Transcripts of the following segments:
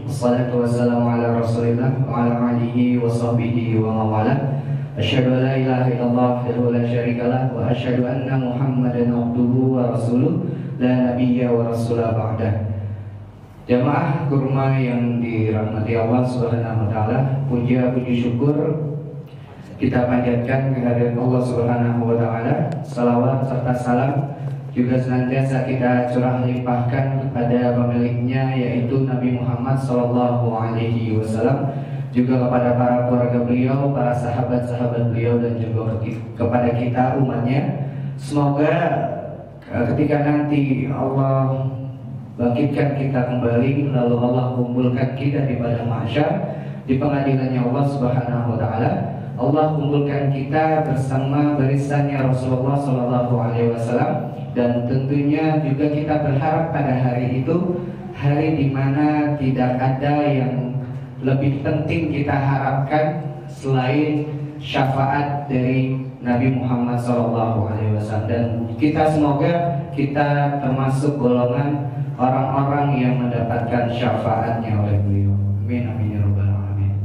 Wassalatu wassalamu ala rasulillah wa ala alihi wa sahbihi wa mawala. Asyhadu an la ilaha illallah wahdahu la syarikalah wa asyhadu anna Muhammadan abduhu wa rasuluh la nabiyya wa rasulah ba'dah. Jamaah kurma yang dirahmati Allah Subhanahu wa taala, puji syukur kita panjatkan kehadirat Allah Subhanahu wa taala. Salawat serta salam juga senantiasa kita curah limpahkan kepada pemiliknya, yaitu Nabi Muhammad sallallahu alaihi wasallam, juga kepada para keluarga beliau, para sahabat-sahabat beliau, dan juga kepada kita umatnya. Semoga ketika nanti Allah bangkitkan kita kembali, lalu Allah kumpulkan kita di padang mahsyar di pengadilannya Allah Subhanahu wa taala, Allah kumpulkan kita bersama barisannya Rasulullah sallallahu alaihi wasallam. Dan tentunya juga kita berharap pada hari itu, hari di mana tidak ada yang lebih penting kita harapkan selain syafaat dari Nabi Muhammad SAW. Dan kita semoga kita termasuk golongan orang-orang yang mendapatkan syafaatnya oleh beliau. Amin amin ya rabbal alamin.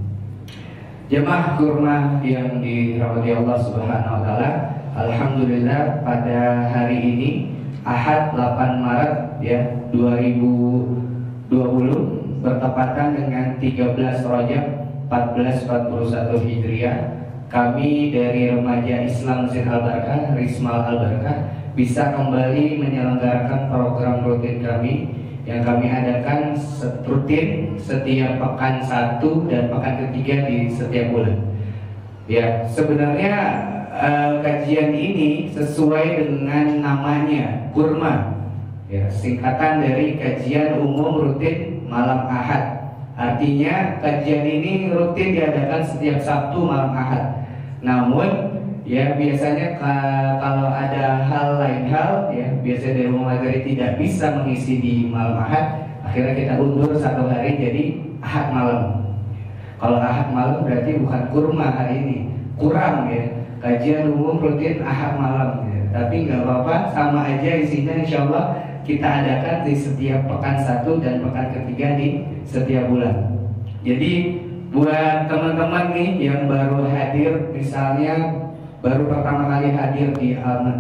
Jemaah kurma yang dirahmati Allah Subhanahu wa taala, alhamdulillah pada hari ini Ahad 8 Maret ya 2020 bertepatan dengan 13 Rajab 1441 Hijriah, kami dari Remaja Islam Masjid Al-Barakah, Rismal Al-Barakah, bisa kembali menyelenggarakan program rutin kami yang kami adakan rutin setiap pekan 1 dan pekan ketiga di setiap bulan. Ya, sebenarnya kajian ini sesuai dengan namanya, kurma, ya, singkatan dari kajian umum rutin malam Ahad. Artinya kajian ini rutin diadakan setiap Sabtu malam Ahad. Namun ya biasanya kalau ada lain hal, ya biasanya dari materi tidak bisa mengisi di malam Ahad, akhirnya kita undur 1 hari jadi Ahad malam. Kalau Ahad malam berarti bukan kurma hari ini, kurang ya. Kajian umum rutin Ahad malam ya. Tapi nggak apa-apa, sama aja isinya, insya Allah kita adakan di setiap pekan 1 dan pekan ketiga di setiap bulan. Jadi buat teman-teman nih yang baru hadir, misalnya baru pertama kali hadir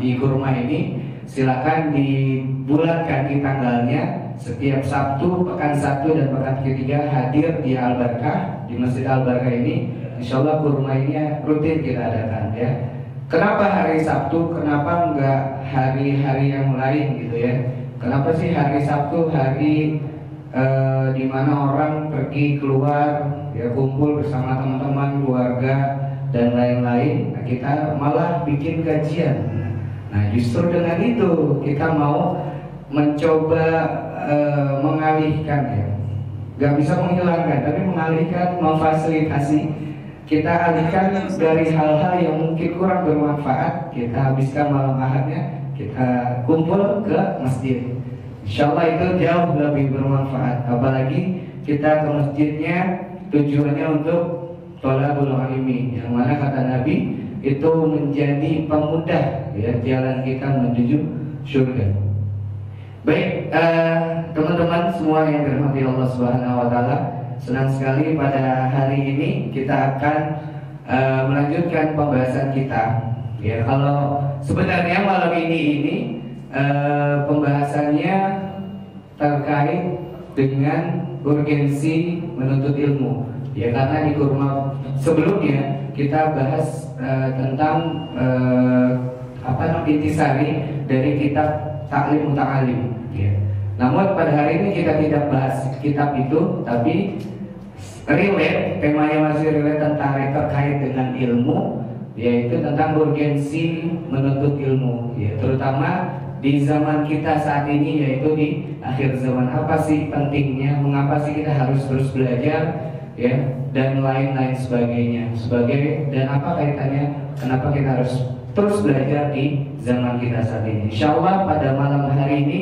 di kurma ini, silakan dibulatkan di tanggalnya. Setiap Sabtu pekan 1 dan pekan ketiga hadir di Al-Barakah, di Masjid Al-Barakah ini. Insya Allah kurma ini rutin kita adakan ya. Kenapa hari Sabtu? Kenapa enggak hari-hari yang lain gitu ya? Kenapa sih hari Sabtu hari di mana orang pergi keluar ya, kumpul bersama teman-teman, keluarga dan lain-lain? Nah, kita malah bikin kajian. Nah justru dengan itu kita mau mencoba mengalihkan ya. Gak bisa menghilangkan, tapi mengalihkan, memfasilitasi. Kita alihkan dari hal-hal yang mungkin kurang bermanfaat, kita habiskan malam Ahadnya, kita kumpul ke masjid. Insya Allah itu jauh lebih bermanfaat. Apalagi kita ke masjidnya tujuannya untuk thalabul ilmi, yang mana kata Nabi itu menjadi pemudah ya jalan kita menuju surga. Baik, teman-teman semua yang dirahmati Allah Subhanahu wa taala, senang sekali pada hari ini kita akan melanjutkan pembahasan kita. Ya, kalau sebenarnya malam ini pembahasannya terkait dengan urgensi menuntut ilmu. Ya, karena di kurma sebelumnya kita bahas tentang intisari dari kitab Ta'lim Muta'alim. Ya. Namun pada hari ini kita tidak bahas kitab itu, tapi relate, temanya masih relate terkait dengan ilmu, yaitu tentang urgensi menuntut ilmu, ya, terutama di zaman kita saat ini, yaitu di akhir zaman. Apa sih pentingnya, mengapa sih kita harus terus belajar, ya, dan lain-lain sebagainya. Dan apa kaitannya, kenapa kita harus terus belajar di zaman kita saat ini. Insya Allah pada malam hari ini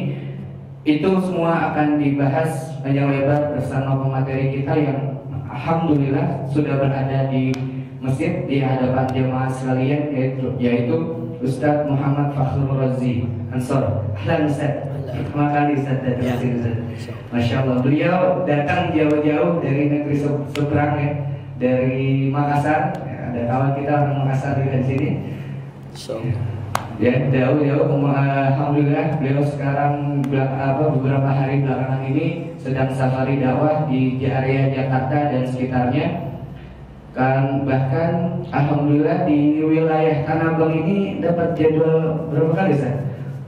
itu semua akan dibahas panjang lebar bersama pemateri kita yang alhamdulillah sudah berada di masjid di hadapan jemaah sekalian, yaitu Ustadz Muhammad Fakhrul Razi Ansor. Ahlan Ustadz. Pertama kali Ustadz datang sini Ustadz. Masya Allah, beliau datang jauh-jauh dari negeri seberang ya, dari Makassar. Ya, ada kawan kita orang Makassar di sini. Ya, jauh-jauh. Alhamdulillah beliau sekarang beberapa hari belakangan ini sedang safari dakwah di area Jakarta dan sekitarnya. Kan bahkan alhamdulillah di wilayah Tanah Abang ini dapat jadwal berapa kali Ustaz?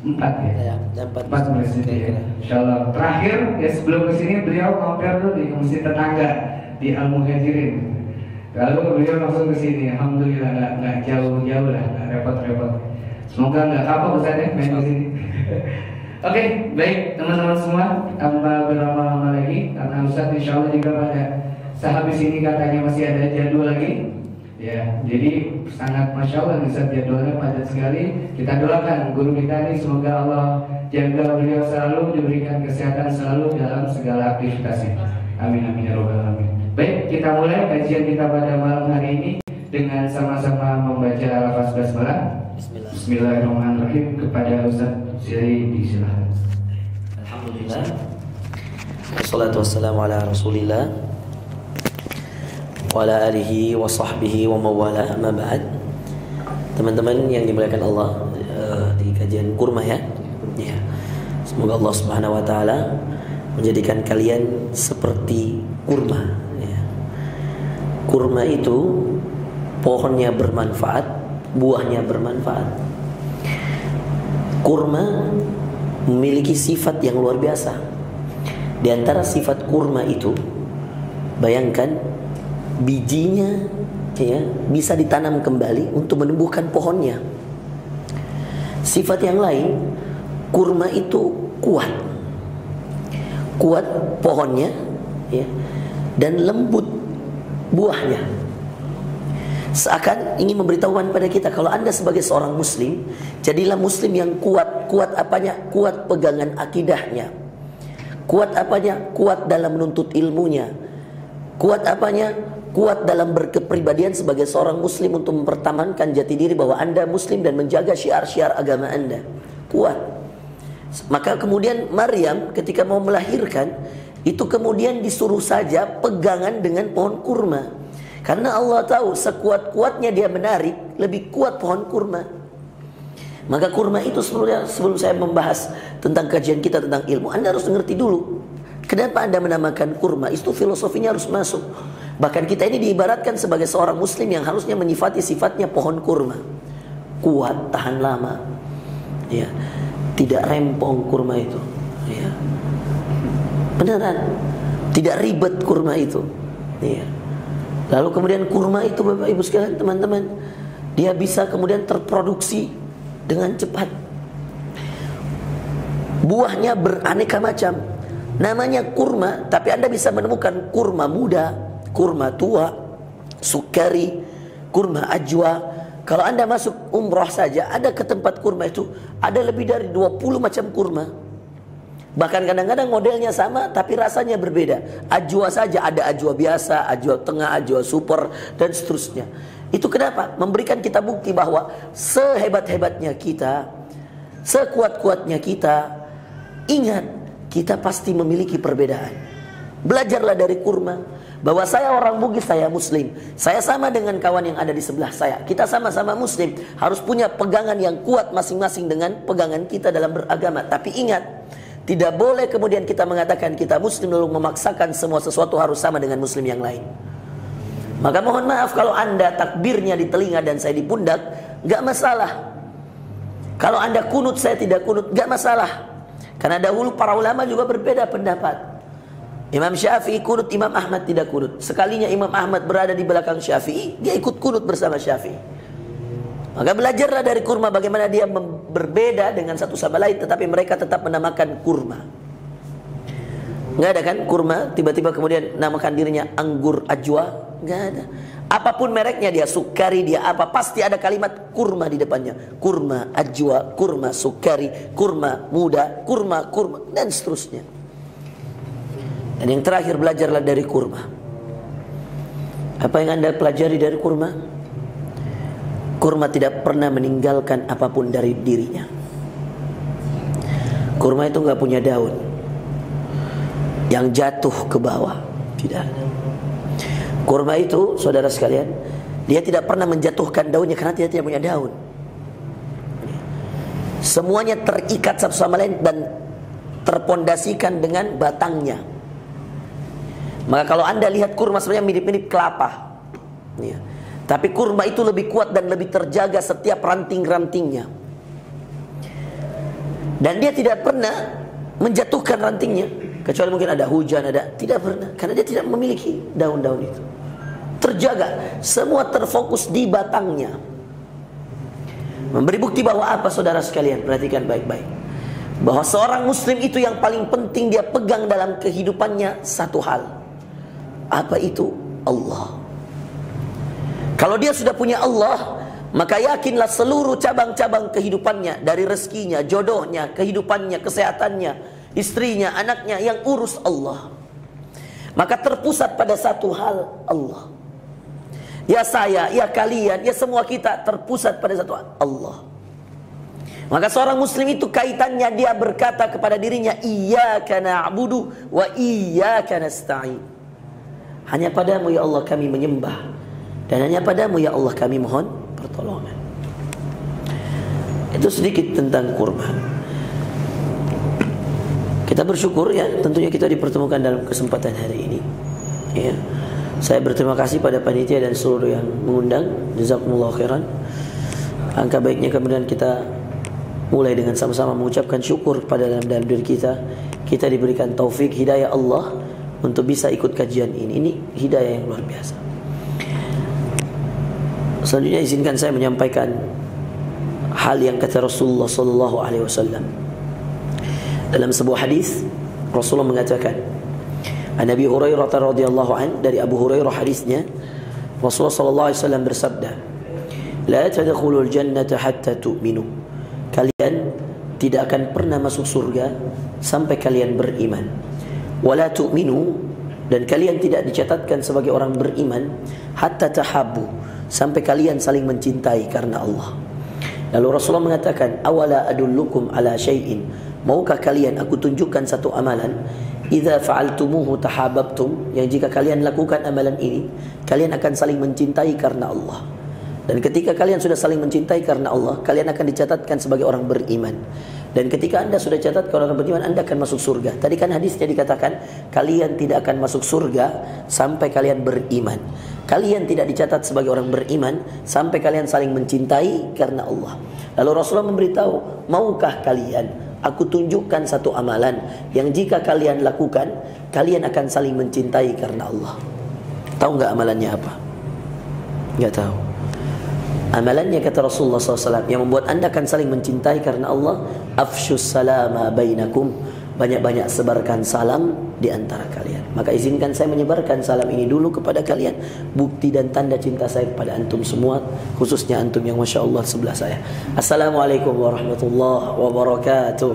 4 ya? 4 masjid ya. Insyaallah. Terakhir ya sebelum kesini beliau mampir dulu di masjid tetangga di Al Muhajirin. Lalu beliau langsung ke sini. Alhamdulillah nggak jauh-jauh lah, nggak repot-repot. Semoga nggak kapok Ustaz ya main di sini. Oke, baik teman-teman semua, tanpa berlama-lama lagi karena Ustaz insyaallah juga pada sehabis ini katanya masih ada jadwal lagi. Ya, jadi sangat masya Allah Ustaz jadwalnya padat sekali. Kita doakan guru kita ini semoga Allah jaga beliau selalu, diberikan kesehatan selalu dalam segala aktivitasnya. Amin amin ya robbal alamin. Baik, kita mulai kajian kita pada malam hari ini dengan sama-sama membaca lafaz basmalah. Bismillahirrahmanirrahim. Kepada Ustaz Siri disilakan. Alhamdulillah. Wassalatu wassalamu ala Rasulillah wa ala alihi wa sahbihi wa mawala, amma ba'd. Teman-teman yang dimuliakan Allah, di kajian kurma ya. Semoga Allah Subhanahu wa taala menjadikan kalian seperti kurma ya. Kurma itu pohonnya bermanfaat, buahnya bermanfaat. Kurma memiliki sifat yang luar biasa. Di antara sifat kurma itu, bayangkan bijinya ya, bisa ditanam kembali untuk menumbuhkan pohonnya. Sifat yang lain, kurma itu kuat pohonnya ya, dan lembut buahnya. Seakan ingin memberitahukan pada kita, kalau Anda sebagai seorang muslim, jadilah muslim yang kuat. Kuat apanya? Kuat pegangan akidahnya. Kuat apanya? Kuat dalam menuntut ilmunya. Kuat apanya? Kuat dalam berkepribadian sebagai seorang muslim untuk mempertahankan jati diri bahwa Anda muslim dan menjaga syiar-syiar agama Anda. Kuat. Maka kemudian Maryam ketika mau melahirkan, itu kemudian disuruh saja pegangan dengan pohon kurma. Karena Allah tahu sekuat-kuatnya dia menarik, lebih kuat pohon kurma. Maka kurma itu sebelum saya membahas tentang kajian kita tentang ilmu, Anda harus mengerti dulu kenapa Anda menamakan kurma. Itu filosofinya harus masuk. Bahkan kita ini diibaratkan sebagai seorang muslim yang harusnya menyifati sifatnya pohon kurma. Kuat, tahan lama ya. Tidak rempong kurma itu ya. Beneran tidak ribet kurma itu ya. Lalu kemudian kurma itu Bapak Ibu sekalian, teman-teman, dia bisa kemudian terproduksi dengan cepat. Buahnya beraneka macam. Namanya kurma, tapi Anda bisa menemukan kurma muda, kurma tua, sukari, kurma ajwa. Kalau Anda masuk umrah saja, ada ke tempat kurma itu, ada lebih dari 20 macam kurma. Bahkan kadang-kadang modelnya sama tapi rasanya berbeda. Ajwa saja ada ajwa biasa, ajwa tengah, ajwa super, dan seterusnya. Itu kenapa? Memberikan kita bukti bahwa sehebat-hebatnya kita, sekuat-kuatnya kita, ingat, kita pasti memiliki perbedaan. Belajarlah dari kurma, bahwa saya orang Bugis, saya muslim, saya sama dengan kawan yang ada di sebelah saya. Kita sama-sama muslim, harus punya pegangan yang kuat masing-masing dengan pegangan kita dalam beragama. Tapi ingat, tidak boleh kemudian kita mengatakan kita muslim lalu memaksakan semua sesuatu harus sama dengan muslim yang lain. Maka mohon maaf kalau Anda takbirnya di telinga dan saya di pundak, gak masalah. Kalau Anda kunut saya tidak kunut, gak masalah. Karena dahulu para ulama juga berbeda pendapat. Imam Syafi'i kunut, Imam Ahmad tidak kunut. Sekalinya Imam Ahmad berada di belakang Syafi'i, dia ikut kunut bersama Syafi'i. Maka belajarlah dari kurma bagaimana dia berbeda dengan satu sama lain, tetapi mereka tetap menamakan kurma. Nggak ada kan kurma tiba-tiba kemudian namakan dirinya anggur ajwa, nggak ada. Apapun mereknya, dia sukari, dia apa, pasti ada kalimat kurma di depannya. Kurma ajwa, kurma sukari, kurma muda, kurma dan seterusnya. Dan yang terakhir, belajarlah dari kurma. Apa yang Anda pelajari dari kurma? kurma tidak pernah meninggalkan apapun dari dirinya. Kurma itu nggak punya daun yang jatuh ke bawah, tidak. Kurma itu, saudara sekalian, dia tidak pernah menjatuhkan daunnya karena dia tidak punya daun. Semuanya terikat satu sama lain dan terpondasikan dengan batangnya. Maka kalau Anda lihat kurma sebenarnya mirip-mirip kelapa, ya. Tapi kurma itu lebih kuat dan lebih terjaga setiap ranting-rantingnya. Dan dia tidak pernah menjatuhkan rantingnya, kecuali mungkin ada hujan, tidak pernah, karena dia tidak memiliki daun-daun itu. Terjaga, semua terfokus di batangnya. Memberi bukti bahwa apa, saudara sekalian? Perhatikan baik-baik. Bahwa seorang muslim itu yang paling penting dia pegang dalam kehidupannya satu hal. Apa itu? Allah. Kalau dia sudah punya Allah, maka yakinlah seluruh cabang-cabang kehidupannya, dari rezekinya, jodohnya, kehidupannya, kesehatannya, istrinya, anaknya, yang urus Allah. Maka terpusat pada satu hal, Allah. Ya saya, ya kalian, ya semua kita terpusat pada satu hal, Allah. Maka seorang muslim itu kaitannya dia berkata kepada dirinya, iyyaka na'budu wa iyyaka nasta'in. Hanya padamu ya Allah kami menyembah, dan hanya padamu ya Allah kami mohon pertolongan. Itu sedikit tentang kurma. Kita bersyukur ya, tentunya kita dipertemukan dalam kesempatan hari ini. Ya. Saya berterima kasih pada panitia dan seluruh yang mengundang. Jazakumullah khairan. Angka baiknya kemudian kita mulai dengan sama-sama mengucapkan syukur pada dalam diri kita. Kita diberikan taufik hidayah Allah untuk bisa ikut kajian ini. Ini hidayah yang luar biasa. Selanjutnya izinkan saya menyampaikan hal yang kata Rasulullah sallallahu alaihi wasallam. Dalam sebuah hadis Rasulullah mengatakan, An Abi Hurairah radhiyallahu an, dari Abu Hurairah hadisnya, Rasulullah sallallahu alaihi wasallam bersabda, "La tadkhulul jannata hatta tu'minu." Kalian tidak akan pernah masuk surga sampai kalian beriman. Wala tu'minu, dan kalian tidak dicatatkan sebagai orang beriman hatta tahabbu, sampai kalian saling mencintai karena Allah. Lalu Rasulullah mengatakan, awala adullukum ala syai'in, maukah kalian aku tunjukkan satu amalan, idza fa'altumuhu tahabbtum, yang jika kalian lakukan amalan ini kalian akan saling mencintai karena Allah. Dan ketika kalian sudah saling mencintai karena Allah, kalian akan dicatatkan sebagai orang beriman. Dan ketika anda sudah catat kalau orang beriman, anda akan masuk surga. Tadi kan hadisnya dikatakan, kalian tidak akan masuk surga sampai kalian beriman. Kalian tidak dicatat sebagai orang beriman sampai kalian saling mencintai karena Allah. Lalu Rasulullah memberitahu, maukah kalian aku tunjukkan satu amalan yang jika kalian lakukan, kalian akan saling mencintai karena Allah. Tahu nggak amalannya apa? Nggak tahu. Amalannya kata Rasulullah SAW yang membuat anda akan saling mencintai karena Allah, afshus salama bainakum, banyak-banyak sebarkan salam di antara kalian. Maka izinkan saya menyebarkan salam ini dulu kepada kalian, bukti dan tanda cinta saya kepada antum semua, khususnya antum yang masya Allah sebelah saya. Assalamualaikum warahmatullahi wabarakatuh.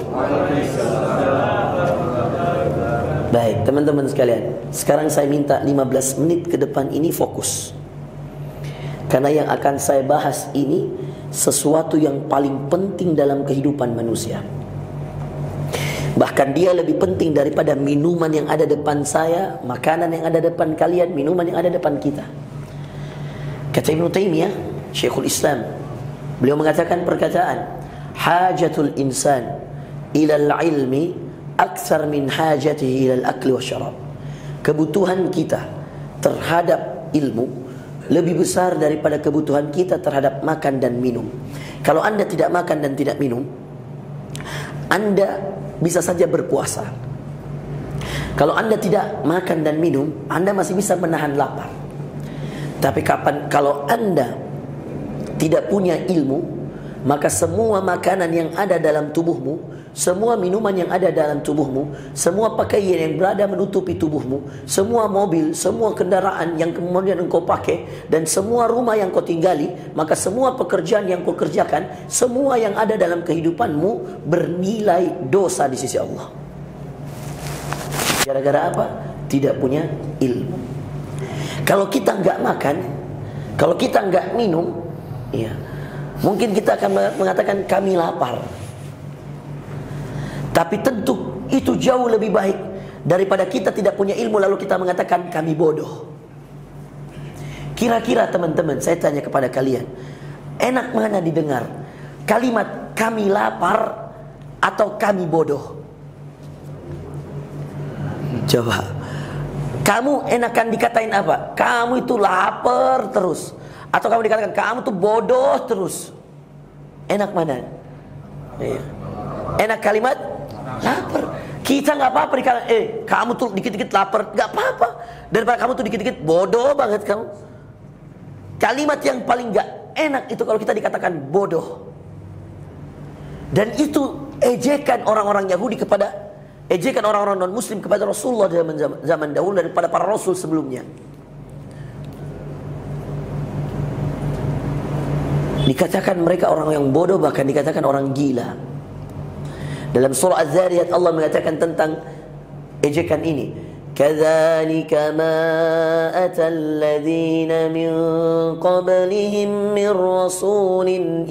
Baik teman-teman sekalian, sekarang saya minta 15 menit ke depan ini fokus. Karena yang akan saya bahas ini sesuatu yang paling penting dalam kehidupan manusia. Bahkan dia lebih penting daripada minuman yang ada depan saya, makanan yang ada depan kalian, minuman yang ada depan kita. Kata Ibnu Taimiyah, Syekhul Islam, beliau mengatakan perkataan, hajatul insan ilal ilmi aktsar min hajatihi ilal akli wasyarab. Kebutuhan kita terhadap ilmu lebih besar daripada kebutuhan kita terhadap makan dan minum. Kalau anda tidak makan dan tidak minum, anda bisa saja berpuasa. Kalau anda tidak makan dan minum, anda masih bisa menahan lapar. Tapi kalau anda tidak punya ilmu, maka semua makanan yang ada dalam tubuhmu, semua minuman yang ada dalam tubuhmu, semua pakaian yang berada menutupi tubuhmu, semua mobil, semua kendaraan yang kemudian engkau pakai, dan semua rumah yang kau tinggali, maka semua pekerjaan yang kau kerjakan, semua yang ada dalam kehidupanmu bernilai dosa di sisi Allah. Gara-gara apa? Tidak punya ilmu. Kalau kita nggak makan, kalau kita nggak minum, ya, Mungkin kita akan mengatakan kami lapar. Tapi tentu itu jauh lebih baik daripada kita tidak punya ilmu lalu kita mengatakan kami bodoh. Kira-kira teman-teman, saya tanya kepada kalian, enak mana didengar? Kalimat kami lapar atau kami bodoh? Coba. Kamu enakan dikatain apa? Kamu itu lapar terus, atau kamu dikatakan kamu tuh bodoh terus? Enak mana? Enak kalimat lapar. Kita nggak apa-apa dikatakan, kamu tuh dikit-dikit lapar, nggak apa-apa. Daripada kamu tuh dikit-dikit bodoh banget kamu. Kalimat yang paling nggak enak itu kalau kita dikatakan bodoh. Dan itu ejekan orang-orang Yahudi kepada, ejekan orang-orang non-Muslim kepada Rasulullah zaman dahulu daripada para Rasul sebelumnya. Dikatakan mereka orang yang bodoh, bahkan dikatakan orang gila. Dalam surah Az-Zariyat Allah mengatakan tentang ejekan ini. Kadzalika ma atal ladzina min qablihim min rasulin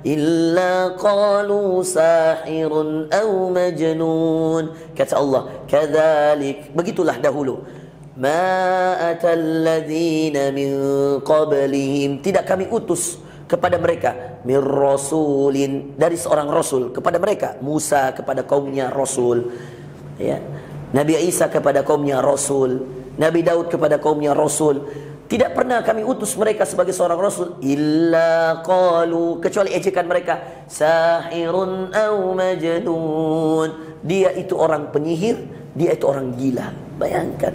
illa qalu sahirun aw majnun. Kata Allah, kadzalik, begitulah dahulu. Ma atal ladzina min qablihim, tidak kami utus kepada mereka min rasulin, dari seorang rasul kepada mereka. Musa kepada kaumnya rasul, ya. Nabi Isa kepada kaumnya rasul, Nabi Daud kepada kaumnya rasul. Tidak pernah kami utus mereka sebagai seorang rasul illa qalu, kecuali ejekan mereka sahirun aw majnun, dia itu orang penyihir, dia itu orang gila. Bayangkan,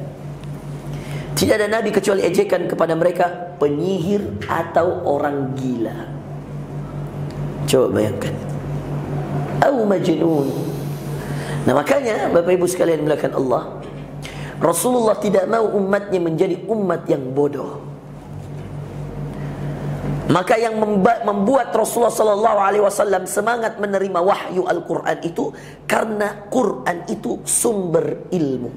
tidak ada nabi kecuali ejekan kepada mereka penyihir atau orang gila. Coba bayangkan, aw majnun. Nah makanya Bapak Ibu sekalian dimuliakan Allah, Rasulullah tidak mau umatnya menjadi umat yang bodoh. Maka yang membuat Rasulullah SAW semangat menerima wahyu Al-Quran itu karena Quran itu sumber ilmu.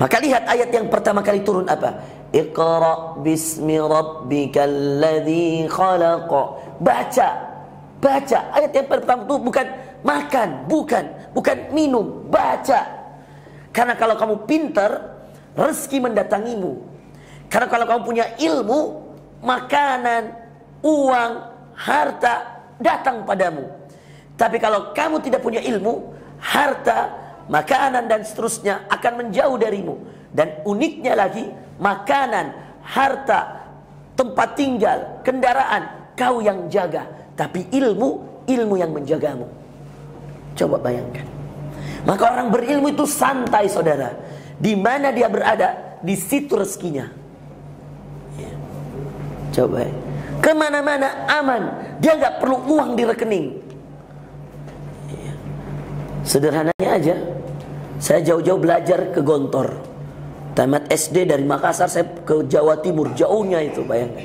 Maka lihat ayat yang pertama kali turun apa? Iqra bismi rabbikal ladzi khalaq. Baca. Ayat yang pertama itu bukan makan, bukan minum, baca. Karena kalau kamu pintar, rezeki mendatangimu. Karena kalau kamu punya ilmu, makanan, uang, harta datang padamu. Tapi kalau kamu tidak punya ilmu, harta, makanan dan seterusnya akan menjauh darimu. Dan uniknya lagi, makanan, harta, tempat tinggal, kendaraan, kau yang jaga. Tapi ilmu yang menjagamu. Coba bayangkan. Maka orang berilmu itu santai, saudara. Di mana dia berada, di situ rezekinya. Ya. Coba. Kemana-mana aman. Dia nggak perlu uang di rekening. Ya. Sederhananya aja. Saya jauh-jauh belajar ke Gontor. Tamat SD dari Makassar saya ke Jawa Timur. Jauhnya itu, bayangkan.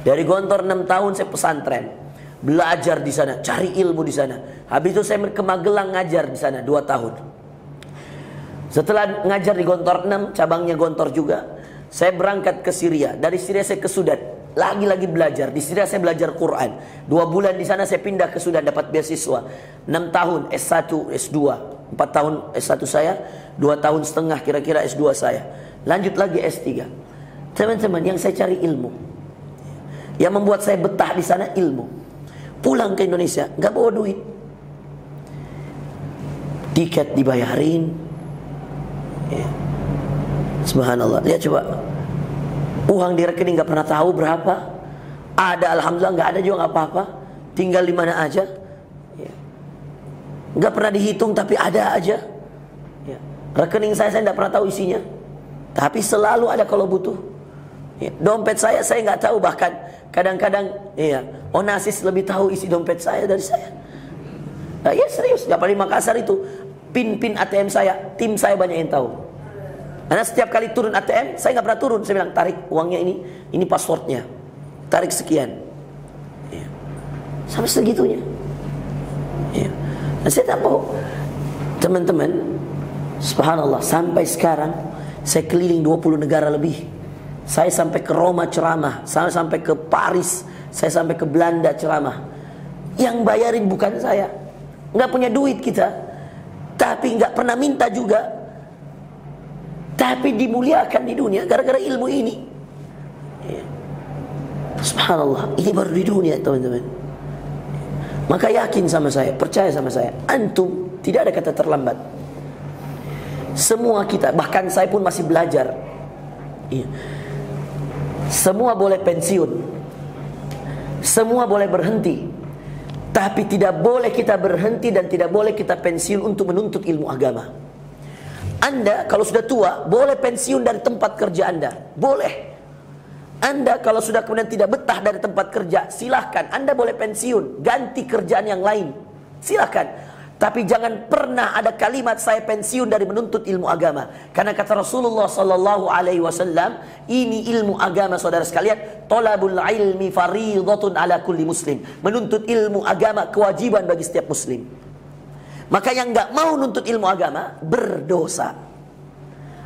Dari Gontor 6 tahun saya pesantren. Belajar di sana, cari ilmu di sana. Habis itu saya ke Magelang ngajar di sana 2 tahun. Setelah ngajar di Gontor 6, cabangnya Gontor juga, saya berangkat ke Syria. Dari Syria saya ke Sudan, lagi-lagi belajar. Di Syria saya belajar Quran. 2 bulan di sana saya pindah ke Sudan, dapat beasiswa. 6 tahun S1, S2, 4 tahun S1 saya, 2 tahun setengah kira-kira S2 saya. Lanjut lagi S3. Teman-teman, yang saya cari ilmu. Yang membuat saya betah di sana ilmu. Pulang ke Indonesia nggak bawa duit, tiket dibayarin, ya. Subhanallah. Lihat coba, uang di rekening nggak pernah tahu berapa. Ada alhamdulillah, nggak ada juga nggak apa-apa. Tinggal di mana aja, ya. Nggak pernah dihitung tapi ada aja, ya. Rekening saya nggak pernah tahu isinya, tapi selalu ada kalau butuh, ya. Dompet saya nggak tahu, bahkan kadang-kadang iya, Onassis lebih tahu isi dompet saya dari saya. Nah, ya serius, gak paling Makassar itu pin ATM saya, tim saya banyak yang tahu. Karena setiap kali turun ATM, saya nggak pernah turun. Saya bilang, tarik uangnya ini passwordnya, tarik sekian, ya. Sampai segitunya, ya. Nah, saya tak mau, teman-teman, subhanallah, sampai sekarang saya keliling 20 negara lebih. Saya sampai ke Roma ceramah, saya sampai ke Paris, Saya sampai ke Belanda ceramah. Yang bayarin bukan saya. Nggak punya duit kita, tapi nggak pernah minta juga, tapi dimuliakan di dunia gara-gara ilmu ini. Subhanallah, ini baru di dunia teman-teman. Maka yakin sama saya, percaya sama saya, antum tidak ada kata terlambat. Semua kita, bahkan saya pun masih belajar. Semua boleh pensiun, semua boleh berhenti, tapi tidak boleh kita berhenti dan tidak boleh kita pensiun untuk menuntut ilmu agama. Anda kalau sudah tua boleh pensiun dari tempat kerja Anda, boleh. Anda kalau sudah kemudian tidak betah dari tempat kerja, silahkan. Anda boleh pensiun, ganti kerjaan yang lain, silahkan. Tapi jangan pernah ada kalimat saya pensiun dari menuntut ilmu agama. Karena kata Rasulullah sallallahu alaihi wasallam, ini ilmu agama saudara sekalian, thalabul ilmi fariidatun ala kulli muslim. Menuntut ilmu agama kewajiban bagi setiap muslim. Maka yang enggak mau nuntut ilmu agama berdosa.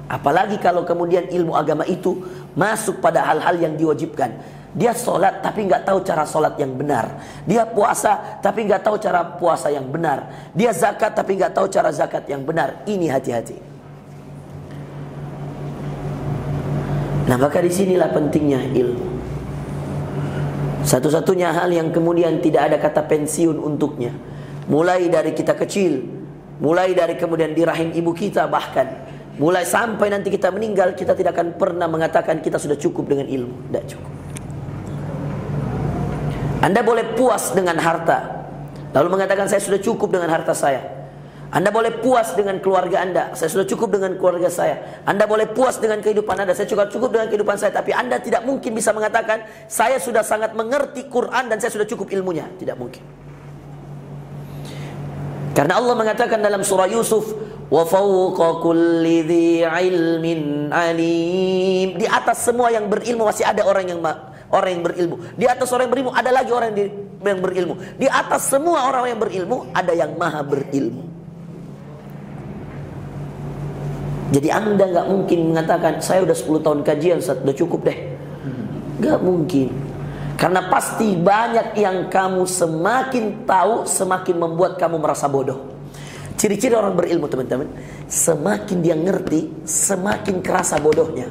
Apalagi kalau kemudian ilmu agama itu masuk pada hal-hal yang diwajibkan. Dia sholat tapi nggak tahu cara sholat yang benar. Dia puasa tapi nggak tahu cara puasa yang benar. Dia zakat tapi nggak tahu cara zakat yang benar. Ini hati-hati. Nah maka disinilah pentingnya ilmu. Satu-satunya hal yang kemudian tidak ada kata pensiun untuknya. Mulai dari kita kecil, mulai dari kemudian di rahim ibu kita, bahkan mulai sampai nanti kita meninggal, kita tidak akan pernah mengatakan kita sudah cukup dengan ilmu. Tidak cukup. Anda boleh puas dengan harta, lalu mengatakan saya sudah cukup dengan harta saya. Anda boleh puas dengan keluarga Anda, saya sudah cukup dengan keluarga saya. Anda boleh puas dengan kehidupan Anda, saya cukup dengan kehidupan saya. Tapi Anda tidak mungkin bisa mengatakan saya sudah sangat mengerti Quran dan saya sudah cukup ilmunya. Tidak mungkin. Karena Allah mengatakan dalam surah Yusuf, wa fawqa kulli dhi ilmin alim. Di atas semua yang berilmu masih ada orang yang berilmu. Di atas orang yang berilmu ada lagi orang yang berilmu. Di atas semua orang yang berilmu ada yang maha berilmu. Jadi Anda nggak mungkin mengatakan saya udah 10 tahun kajian, sudah cukup deh. Nggak mungkin. Karena pasti banyak yang kamu semakin tahu semakin membuat kamu merasa bodoh. Ciri-ciri orang berilmu teman-teman, semakin dia ngerti semakin kerasa bodohnya.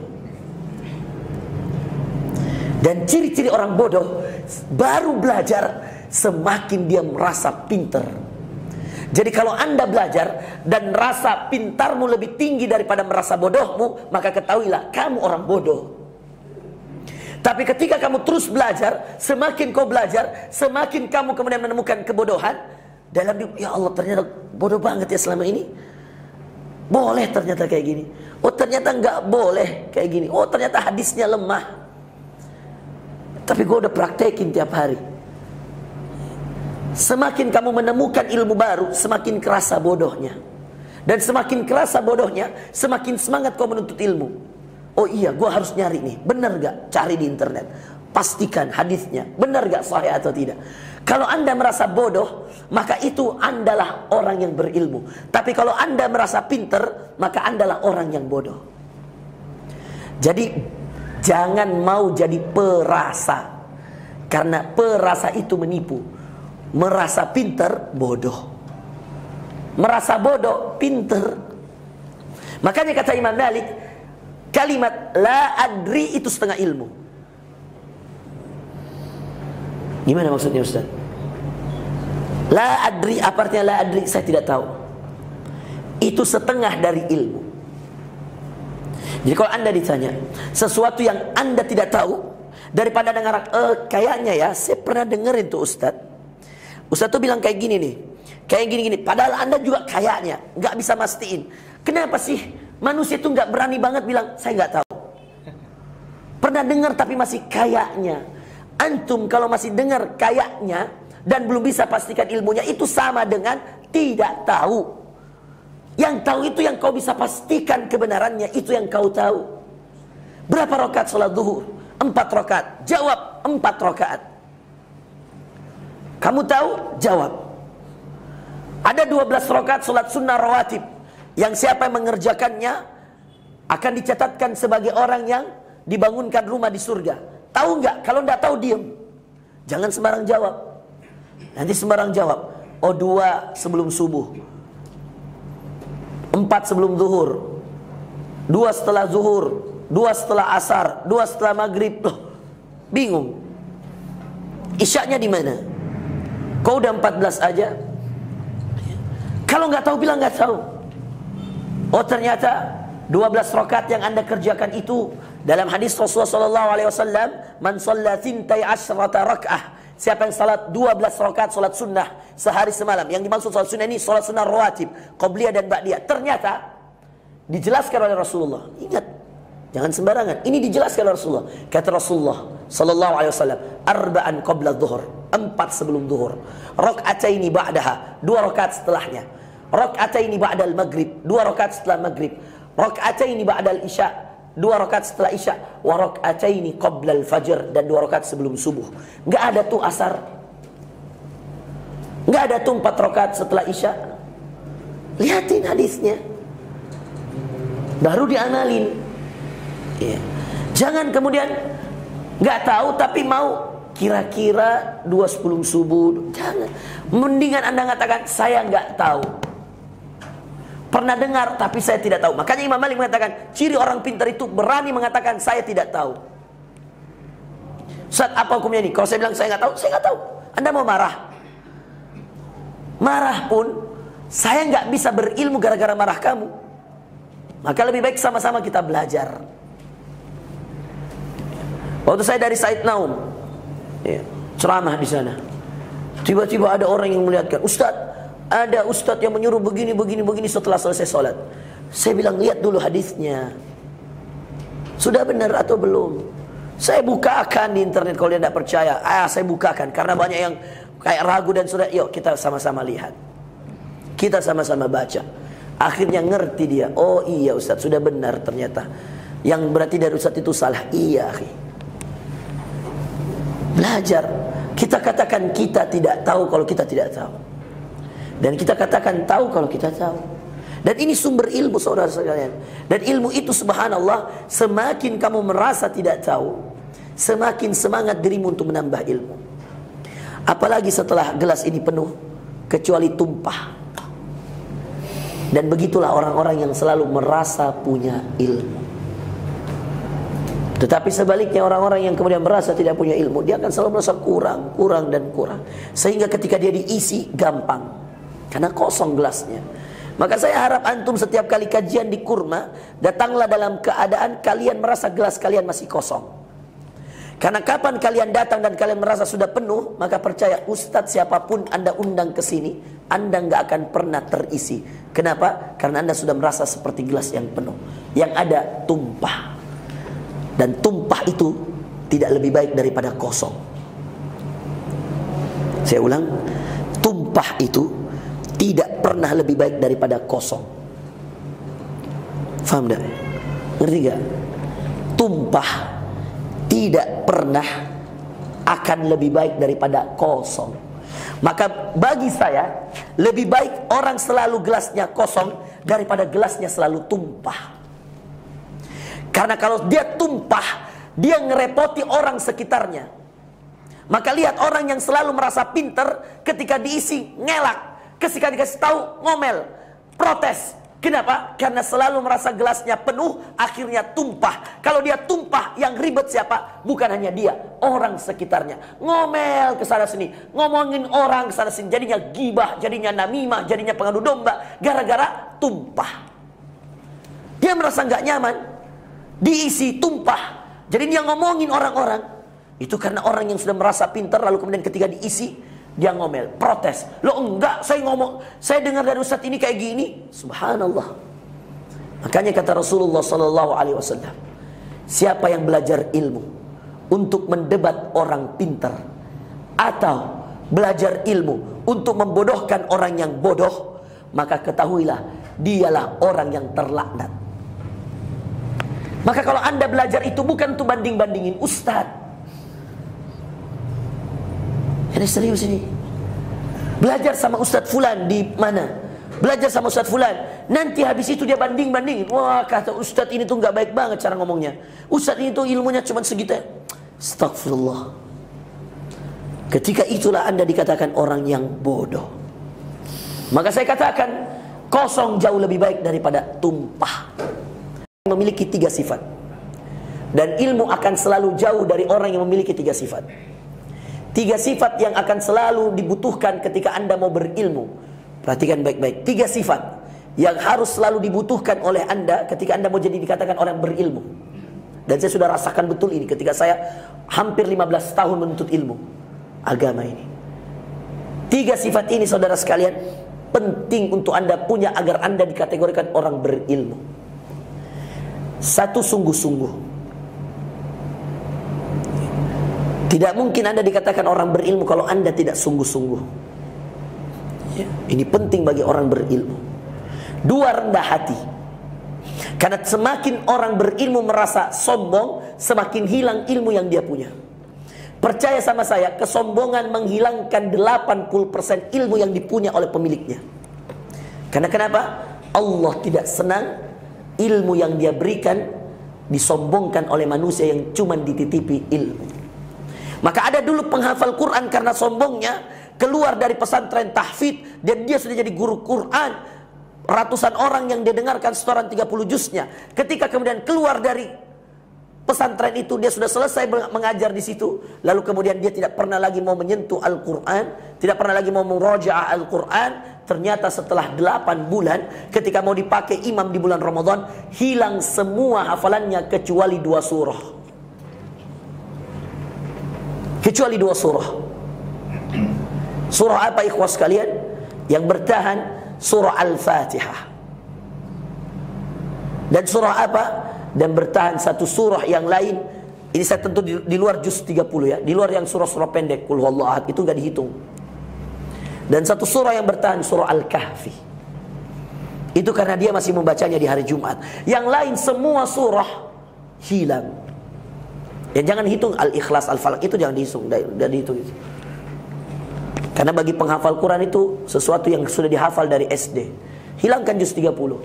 Dan ciri-ciri orang bodoh, baru belajar semakin dia merasa pinter. Jadi kalau Anda belajar dan rasa pintarmu lebih tinggi daripada merasa bodohmu, maka ketahuilah kamu orang bodoh. Tapi ketika kamu terus belajar, semakin kau belajar, semakin kamu kemudian menemukan kebodohan dalam diri. Ya Allah, ternyata bodoh banget ya selama ini. Boleh ternyata kayak gini. Oh ternyata nggak boleh kayak gini. Oh ternyata hadisnya lemah. Tapi gue udah praktekin tiap hari. Semakin kamu menemukan ilmu baru, semakin kerasa bodohnya. Dan semakin kerasa bodohnya, semakin semangat kau menuntut ilmu. Oh iya, gue harus nyari nih. Benar gak? Cari di internet. Pastikan hadisnya. Benar gak sahih atau tidak? Kalau Anda merasa bodoh, maka itu Andalah orang yang berilmu. Tapi kalau Anda merasa pinter, maka Andalah orang yang bodoh. Jadi jangan mau jadi perasa. Karena perasa itu menipu. Merasa pinter, bodoh. Merasa bodoh, pinter. Makanya kata Imam Malik, kalimat la adri itu setengah ilmu. Gimana maksudnya Ustaz? La adri, apa artinya la adri? Saya tidak tahu. Itu setengah dari ilmu. Jadi kalau Anda ditanya sesuatu yang Anda tidak tahu, daripada dengar kayaknya ya, saya pernah dengerin tuh Ustaz. Ustaz tuh bilang kayak gini nih, kayak gini-gini. Padahal Anda juga kayaknya nggak bisa mastiin. Kenapa sih manusia itu nggak berani banget bilang saya nggak tahu? Pernah dengar tapi masih kayaknya. Antum kalau masih dengar kayaknya dan belum bisa pastikan ilmunya, itu sama dengan tidak tahu. Yang tahu itu yang kau bisa pastikan kebenarannya, itu yang kau tahu. Berapa rakaat sholat zuhur? 4 rakaat. Jawab 4 rakaat. Kamu tahu? Jawab. Ada 12 rakaat sholat sunnah rawatib, yang siapa yang mengerjakannya akan dicatatkan sebagai orang yang dibangunkan rumah di surga. Tahu nggak? Kalau nggak tahu diem. Jangan sembarang jawab. Nanti sembarang jawab. Oh 2 sebelum subuh, 4 sebelum zuhur, 2 setelah zuhur, 2 setelah asar, 2 setelah maghrib. Loh, bingung. Isyaknya di mana? Kau udah 14 aja. Kalau nggak tahu bilang nggak tahu. Oh ternyata 12 rakaat yang anda kerjakan itu dalam hadis Rasulullah SAW, man shalla 12 rakaah. Siapa yang salat 12 rakaat salat sunnah sehari semalam. Yang dimaksud salat sunnah ini salat sunnah rawatib, qabliyah dan ba'diyah. Ternyata dijelaskan oleh Rasulullah. Ingat, jangan sembarangan. Ini dijelaskan oleh Rasulullah. Kata Rasulullah sallallahu alaihi wasallam, arba'an qabla dhuhr, 4 sebelum zuhur, raka'ataini ba'daha, 2 rakaat setelahnya, raka'ataini ba'dal maghrib, 2 rakaat setelah maghrib, raka'ataini ba'dal isya, 2 rakaat setelah isya, wa raka'ataini qabla al-fajr, dan 2 rakaat sebelum subuh. Enggak ada tuh asar. Enggak ada tuh 4 rakaat setelah isya. Lihatin hadisnya. Baru diamalin. Ya. Jangan kemudian nggak tahu tapi mau kira-kira 2 sebelum subuh. Jangan. Mendingan anda mengatakan saya nggak tahu. Pernah dengar tapi saya tidak tahu. Makanya Imam Malik mengatakan ciri orang pintar itu berani mengatakan saya tidak tahu. Ustaz, apa hukumnya ini? Kalau saya bilang saya nggak tahu, saya nggak tahu. Anda mau marah? Marah pun saya nggak bisa berilmu gara-gara marah kamu. Maka lebih baik sama-sama kita belajar. Waktu saya dari Said Naum, ya, ceramah di sana, tiba-tiba ada orang yang melihatkan, Ustaz, ada Ustaz yang menyuruh begini setelah selesai sholat. Saya bilang, lihat dulu hadisnya, sudah benar atau belum? Saya bukakan di internet kalau dia tidak percaya. Saya bukakan karena banyak yang kayak ragu dan sudah. Yuk kita sama-sama lihat, kita sama-sama baca. Akhirnya ngerti dia. Oh iya Ustaz, sudah benar ternyata. Yang berarti dari Ustaz itu salah. Iya akhi. Belajar. Kita katakan kita tidak tahu kalau kita tidak tahu. Dan kita katakan tahu kalau kita tahu. Dan ini sumber ilmu saudara sekalian. Dan ilmu itu subhanallah, semakin kamu merasa tidak tahu, semakin semangat dirimu untuk menambah ilmu. Apalagi setelah gelas ini penuh, kecuali tumpah. Dan begitulah orang-orang yang selalu merasa punya ilmu. Tetapi sebaliknya orang-orang yang kemudian merasa tidak punya ilmu, dia akan selalu merasa kurang, dan kurang. Sehingga ketika dia diisi, gampang. Karena kosong gelasnya. Maka saya harap antum setiap kali kajian di Kurma, datanglah dalam keadaan kalian merasa gelas kalian masih kosong. Karena kapan kalian datang dan kalian merasa sudah penuh, maka percaya Ustadz siapapun anda undang ke sini, anda nggak akan pernah terisi. Kenapa? Karena anda sudah merasa seperti gelas yang penuh. Yang ada tumpah. Dan tumpah itu tidak lebih baik daripada kosong. Saya ulang, tumpah itu tidak pernah lebih baik daripada kosong. Faham tak? Ngerti gak? Tumpah tidak pernah akan lebih baik daripada kosong. Maka bagi saya lebih baik orang selalu gelasnya kosong daripada gelasnya selalu tumpah. Karena kalau dia tumpah, dia ngerepoti orang sekitarnya. Maka lihat orang yang selalu merasa pinter, ketika diisi ngelak, ketika dikasih tahu ngomel, protes. Kenapa? Karena selalu merasa gelasnya penuh, akhirnya tumpah. Kalau dia tumpah, yang ribet siapa? Bukan hanya dia, orang sekitarnya. Ngomel ke sana sini, ngomongin orang ke sana sini, jadinya gibah, jadinya namimah, jadinya pengadu domba, gara-gara tumpah. Dia merasa nggak nyaman, diisi tumpah, jadi dia ngomongin orang-orang. Itu karena orang yang sudah merasa pintar, lalu kemudian ketika diisi, dia ngomel, protes. Lo enggak, saya ngomong, saya dengar dari Ustadz ini kayak gini. Subhanallah. Makanya kata Rasulullah SAW, siapa yang belajar ilmu untuk mendebat orang pintar, atau belajar ilmu untuk membodohkan orang yang bodoh, maka ketahuilah dialah orang yang terlaknat. Maka kalau anda belajar itu bukan untuk banding-bandingin Ustadz. Ini serius ini. Belajar sama Ustadz Fulan di mana? Belajar sama Ustadz Fulan. Nanti habis itu dia banding-bandingin. Wah, kata Ustadz ini tuh nggak baik banget cara ngomongnya. Ustadz ini tuh ilmunya cuma segitu. Astagfirullah. ketika itulah Anda dikatakan orang yang bodoh. Maka saya katakan, kosong jauh lebih baik daripada tumpah. Memiliki 3 sifat. Dan ilmu akan selalu jauh dari orang yang memiliki 3 sifat. 3 sifat yang akan selalu dibutuhkan ketika Anda mau berilmu. Perhatikan baik-baik. 3 sifat yang harus selalu dibutuhkan oleh Anda ketika Anda mau jadi dikatakan orang berilmu. Dan saya sudah rasakan betul ini ketika saya hampir 15 tahun menuntut ilmu agama ini. 3 sifat ini saudara sekalian penting untuk Anda punya agar Anda dikategorikan orang berilmu. 1, sungguh-sungguh. Tidak mungkin Anda dikatakan orang berilmu kalau Anda tidak sungguh-sungguh. Ya, ini penting bagi orang berilmu. 2, rendah hati. Karena semakin orang berilmu merasa sombong, semakin hilang ilmu yang dia punya. Percaya sama saya, kesombongan menghilangkan 80% ilmu yang dipunya oleh pemiliknya. Karena kenapa? Allah tidak senang ilmu yang dia berikan disombongkan oleh manusia yang cuma dititipi ilmu. Maka ada dulu penghafal Quran karena sombongnya keluar dari pesantren tahfidz dan dia sudah jadi guru Quran. Ratusan orang yang dia dengarkan setoran 30 juznya. Ketika kemudian keluar dari pesantren itu, dia sudah selesai mengajar di situ, lalu kemudian dia tidak pernah lagi mau menyentuh Al-Quran, tidak pernah lagi mau murajaah Al-Quran. Ternyata setelah 8 bulan ketika mau dipakai imam di bulan Ramadan, hilang semua hafalannya kecuali 2 surah. Kecuali 2 surah. Surah apa ikhwas sekalian? Yang bertahan surah Al-Fatihah. Dan surah apa? Dan bertahan 1 surah yang lain. Ini saya tentu di luar juz 30 ya. Di luar yang surah-surah pendek, Qul huwallahu ahad, itu enggak dihitung. Dan 1 surah yang bertahan surah Al-Kahfi. Itu karena dia masih membacanya di hari Jumat. Yang lain semua surah hilang. Ya jangan hitung Al-Ikhlas, Al-Falaq, itu jangan dihitung, dan dihitung itu. Karena bagi penghafal Quran itu sesuatu yang sudah dihafal dari SD. Hilangkan juz 30.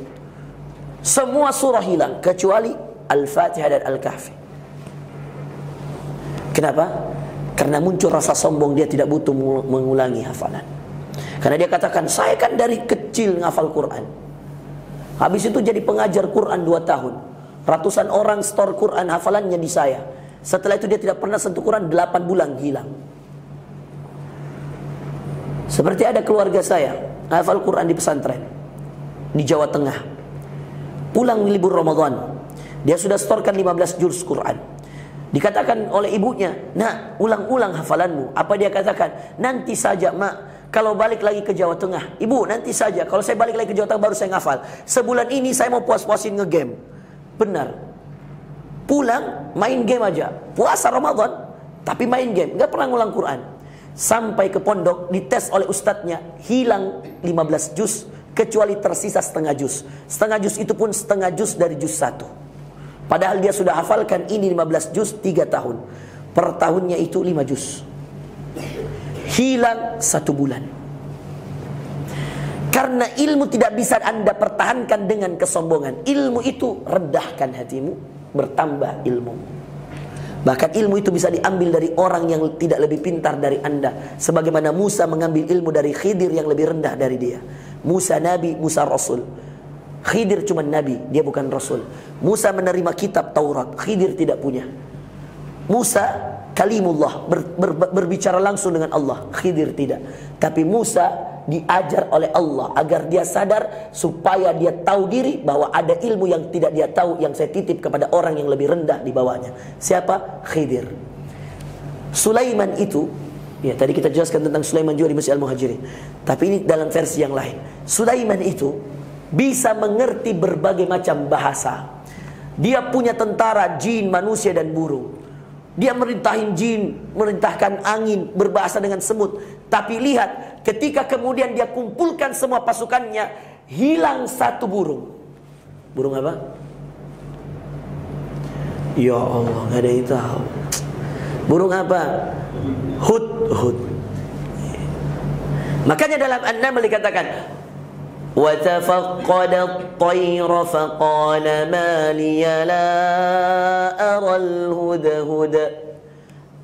Semua surah hilang kecuali Al-Fatihah dan Al-Kahfi. Kenapa? Karena muncul rasa sombong, dia tidak butuh mengulangi hafalan. Karena dia katakan, saya kan dari kecil ngafal Quran. Habis itu jadi pengajar Quran 2 tahun. Ratusan orang store Quran hafalannya di saya. Setelah itu dia tidak pernah sentuh Quran 8 bulan hilang. Seperti ada keluarga saya hafal Quran di pesantren di Jawa Tengah. Pulang libur Ramadan, dia sudah setorkan 15 juz Quran. Dikatakan oleh ibunya, "Nak, ulang-ulang hafalanmu." Apa dia katakan? "Nanti saja, Mak. Kalau balik lagi ke Jawa Tengah." "Ibu, nanti saja. Kalau saya balik lagi ke Jawa Tengah baru saya ngafal. Sebulan ini saya mau puas-puasin ngegame." Benar. Pulang main game aja. Puasa Ramadan tapi main game, enggak pernah ngulang Quran. Sampai ke pondok dites oleh ustadznya, hilang 15 juz kecuali tersisa setengah juz. Setengah juz itu pun setengah juz dari juz 1. Padahal dia sudah hafalkan ini 15 juz 3 tahun. Per tahunnya itu 5 juz. Hilang 1 bulan. Karena ilmu tidak bisa Anda pertahankan dengan kesombongan. Ilmu itu rendahkan hatimu, bertambah ilmu. Bahkan ilmu itu bisa diambil dari orang yang tidak lebih pintar dari Anda. Sebagaimana Musa mengambil ilmu dari Khidir yang lebih rendah dari dia. Musa Nabi, Musa Rasul. Khidir cuma Nabi, dia bukan Rasul. Musa menerima kitab Taurat, Khidir tidak punya. Musa kalimullah, berbicara langsung dengan Allah, Khidir tidak. Tapi Musa diajar oleh Allah agar dia sadar, supaya dia tahu diri bahwa ada ilmu yang tidak dia tahu, yang saya titip kepada orang yang lebih rendah di bawahnya. Siapa? Khidir. Sulaiman itu, ya tadi kita jelaskan tentang Sulaiman juga di Masjid Al-Muhajirin. Tapi ini dalam versi yang lain. Sulaiman itu bisa mengerti berbagai macam bahasa. Dia punya tentara jin, manusia dan burung. Dia merintahin jin, merintahkan angin, berbahasa dengan semut. Tapi lihat, ketika kemudian dia kumpulkan semua pasukannya, hilang 1 burung. Burung apa? Ya Allah, gak ada yang tahu. Burung apa? Hud-hud. Makanya dalam An-Naml dikatakan, وَتَفَقَّدَ الطَّيْرَ فَقَالَ مَا لِيَ لَا أَرَى الْهُدْهُدَ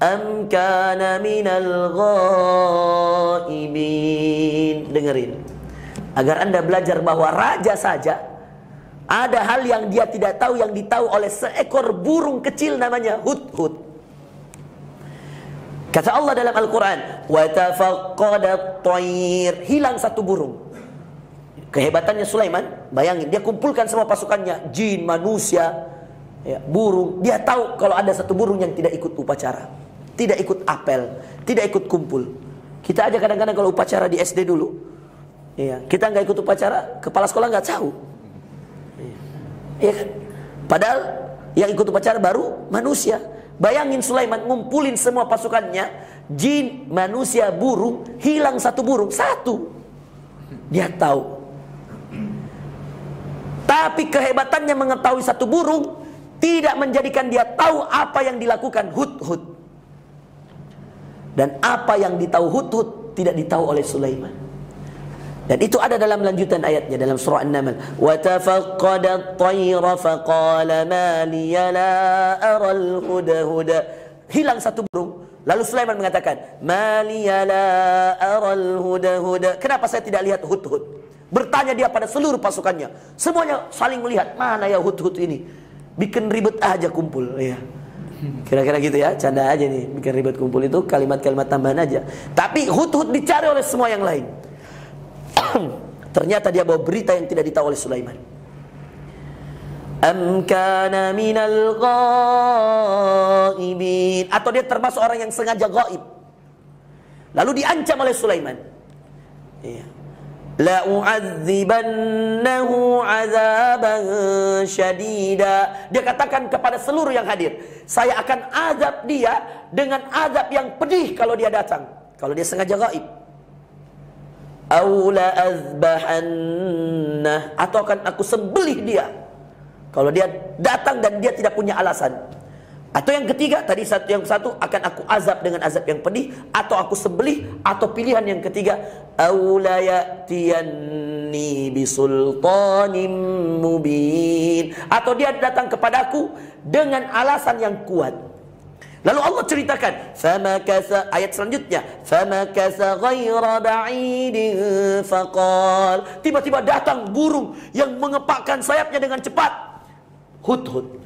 am kana minal ghaibin. Dengerin, agar Anda belajar bahwa raja saja ada hal yang dia tidak tahu yang ditahu oleh seekor burung kecil namanya hudhud. Kata Allah dalam Al-Quran, wa tafaqqadat tayr, hilang satu burung. Kehebatannya Sulaiman, bayangin, dia kumpulkan semua pasukannya, jin, manusia, ya, burung. Dia tahu kalau ada satu burung yang tidak ikut upacara, tidak ikut apel, tidak ikut kumpul. Kita aja kadang-kadang kalau upacara di SD dulu, ya, kita nggak ikut upacara, kepala sekolah nggak tahu, ya kan? Padahal yang ikut upacara baru manusia. Bayangin Sulaiman ngumpulin semua pasukannya, jin, manusia, burung, hilang satu burung, satu. Dia tahu. Tapi kehebatannya mengetahui satu burung tidak menjadikan dia tahu apa yang dilakukan hudhud. Dan apa yang ditahu hudhud tidak ditahu oleh Sulaiman. Dan itu ada dalam lanjutan ayatnya dalam surah An-Naml. Wa tafaqqadat tayra faqala ma liya la ara al-hudhuda. Hilang satu burung, lalu Sulaiman mengatakan, ma liya la ara al-hudhuda. Kenapa saya tidak lihat hudhud? Bertanya dia pada seluruh pasukannya. Semuanya saling melihat, mana ya hudhud ini? Bikin ribet aja kumpul, ya. Kira-kira gitu ya, canda aja nih. Bikin ribet kumpul itu kalimat-kalimat tambahan aja. Tapi hudhud dicari oleh semua yang lain. Ternyata dia bawa berita yang tidak ditahu oleh Sulaiman. Am kana minal ghaibin, atau dia termasuk orang yang sengaja gaib. Lalu diancam oleh Sulaiman. Iya. La u'adzibannahu 'adzaban syadida. Dia katakan kepada seluruh yang hadir, saya akan azab dia dengan azab yang pedih kalau dia datang, kalau dia sengaja gaib. Au la azbahannah, atau akan aku sembelih dia kalau dia datang dan dia tidak punya alasan. Atau yang ketiga, tadi yang satu akan aku azab dengan azab yang pedih, atau aku sembelih, atau pilihan yang ketiga, au la ya'tiyanni bisultanin mubin, atau dia datang kepadaku dengan alasan yang kuat. Lalu Allah ceritakan, famakasa, ayat selanjutnya, famakasa ghaira ba'idin faqal, tiba-tiba datang burung yang mengepakkan sayapnya dengan cepat. Hudhud.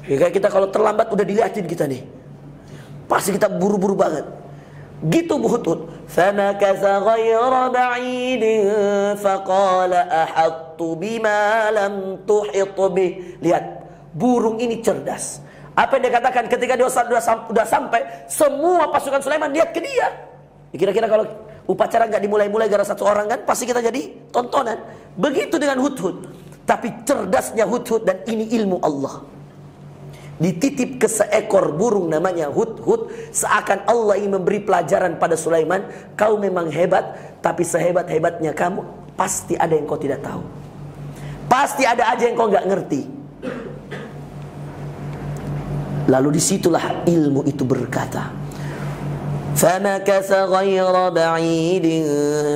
Ya, kita kalau terlambat udah dilihatin kita nih, pasti kita buru-buru banget. Gitu hudhud. Famakasa ghaira ba'idin faqala ahattu bima lam tuhit bih. Lihat, burung ini cerdas. Apa yang dia katakan ketika dia sudah sampai, semua pasukan Sulaiman lihat ke dia. Kira-kira kalau upacara nggak dimulai-mulai gara satu orang kan, pasti kita jadi tontonan. Begitu dengan hudhud. Tapi cerdasnya hudhud, dan ini ilmu Allah. Dititip ke seekor burung namanya hudhud, seakan Allah ingin memberi pelajaran pada Sulaiman, kau memang hebat, tapi sehebat-hebatnya kamu, pasti ada yang kau tidak tahu. Pasti ada aja yang kau nggak ngerti. Lalu disitulah ilmu itu berkata, famakasa ghaira ba'idin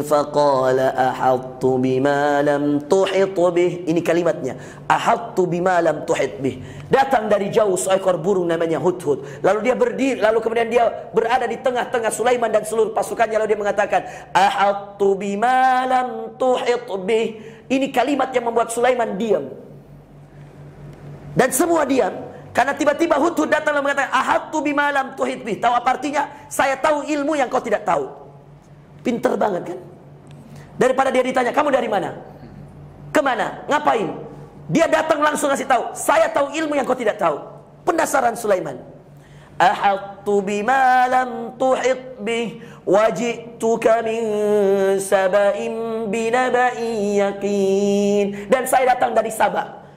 faqala ahattu bima lam tuhit bih. Ini kalimatnya, ahattu bima lam tuhit bih. Datang dari jauh seekor burung namanya hudhud. Lalu dia berdiri, lalu kemudian dia berada di tengah-tengah Sulaiman dan seluruh pasukannya. Lalu dia mengatakan, ahattu bima lam tuhit bih. Ini kalimat yang membuat Sulaiman diam. Dan semua diam. Karena tiba-tiba hudhud datang dan mengatakan, ahattu bima lam tuhit bih. Tahu apa artinya? Saya tahu ilmu yang kau tidak tahu. Pinter banget kan? Daripada dia ditanya, kamu dari mana? Kemana? Ngapain? Dia datang langsung ngasih tahu, saya tahu ilmu yang kau tidak tahu. Penasaran Sulaiman. Ahattu bima lam tuhit bih waji'tuka min saba'in binaba'in yaqin. Dan saya datang dari Sabah.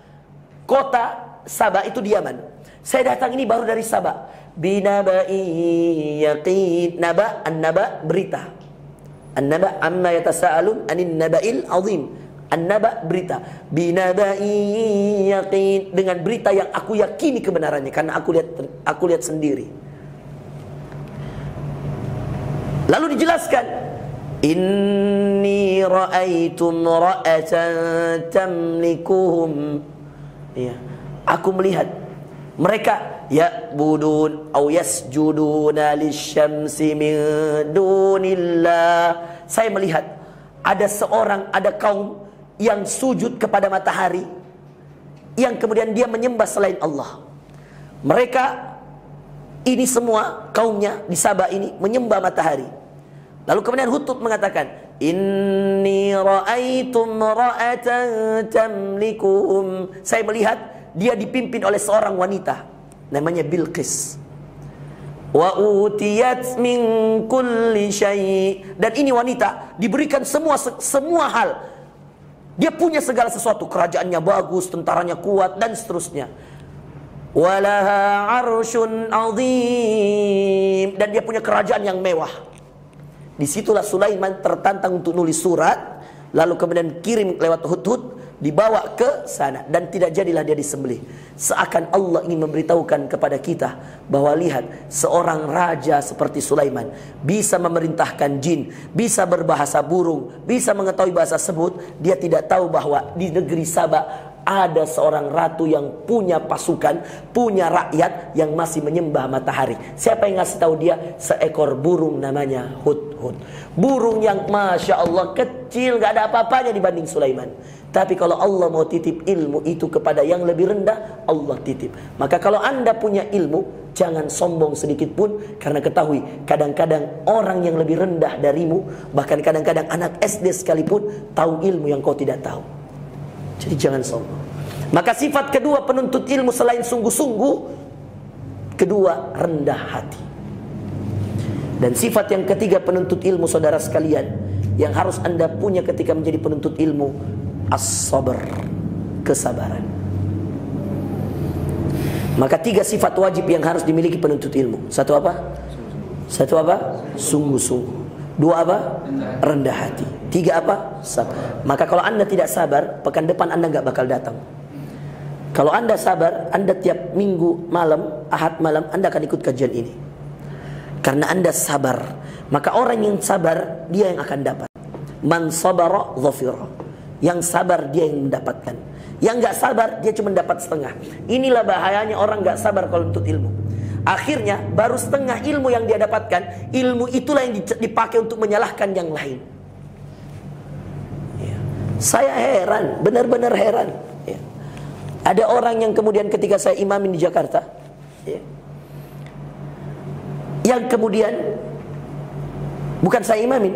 Kota Sabah itu di Yaman. Saya datang ini baru dari Sabah. Binaba'in yaqin. Naba, an-naba, berita. An-naba amma yatasa'alun anin naba'il azim. An-naba, berita. Binaba'in yaqin, dengan berita yang aku yakini kebenarannya karena aku lihat sendiri. Lalu dijelaskan, inni ra'aitum ra'atan tamlikuhum. Ya, aku melihat mereka ya'budun aw yasjuduna lisyamsi min dunillah. Saya melihat ada kaum yang sujud kepada matahari, yang kemudian dia menyembah selain Allah. Mereka ini semua kaumnya di Sabah ini menyembah matahari. Lalu kemudian Hudhud mengatakan, inni ra'aitu imra'atan tamlikuhum. Saya melihat dia dipimpin oleh seorang wanita namanya Bilqis. Wa utiyat min kulli syai'. Dan ini wanita diberikan semua hal. Dia punya segala sesuatu, kerajaannya bagus, tentaranya kuat dan seterusnya. Walaha arsyun azim. Dan dia punya kerajaan yang mewah. Disitulah Sulaiman tertantang untuk nulis surat, lalu kemudian kirim lewat Hudhud, dibawa ke sana, dan tidak jadilah dia disembelih. Seakan Allah ingin memberitahukan kepada kita bahwa lihat, seorang raja seperti Sulaiman bisa memerintahkan jin, bisa berbahasa burung, bisa mengetahui bahasa semut. Dia tidak tahu bahwa di negeri Sabah ada seorang ratu yang punya pasukan, punya rakyat yang masih menyembah matahari. Siapa yang ngasih tahu dia? Seekor burung namanya Hudhud. Burung yang Masya Allah kecil, gak ada apa-apanya dibanding Sulaiman. Tapi kalau Allah mau titip ilmu itu kepada yang lebih rendah, Allah titip. Maka kalau Anda punya ilmu, jangan sombong sedikit pun. Karena ketahui, kadang-kadang orang yang lebih rendah darimu, bahkan kadang-kadang anak SD sekalipun, tahu ilmu yang kau tidak tahu. Jadi jangan sombong. Maka sifat kedua penuntut ilmu selain sungguh-sungguh, kedua rendah hati. Dan sifat yang ketiga penuntut ilmu, saudara sekalian, yang harus Anda punya ketika menjadi penuntut ilmu, as-sabr, kesabaran. Maka tiga sifat wajib yang harus dimiliki penuntut ilmu. Satu apa? Sungguh-sungguh. Dua apa? Rendah hati. Tiga apa? Sabar. Maka kalau Anda tidak sabar, pekan depan Anda nggak bakal datang. Kalau Anda sabar, Anda tiap minggu malam, Ahad malam, Anda akan ikut kajian ini. Karena Anda sabar. Maka orang yang sabar, dia yang akan dapat. Man sabara dhafira. Yang sabar, dia yang mendapatkan. Yang nggak sabar, dia cuma dapat setengah. Inilah bahayanya orang nggak sabar kalau untuk ilmu. Akhirnya baru setengah ilmu yang dia dapatkan, ilmu itulah yang dipakai untuk menyalahkan yang lain. Ya. Saya heran, benar-benar heran. Ya. Ada orang yang kemudian ketika saya imamin di Jakarta, ya, yang kemudian bukan saya imamin,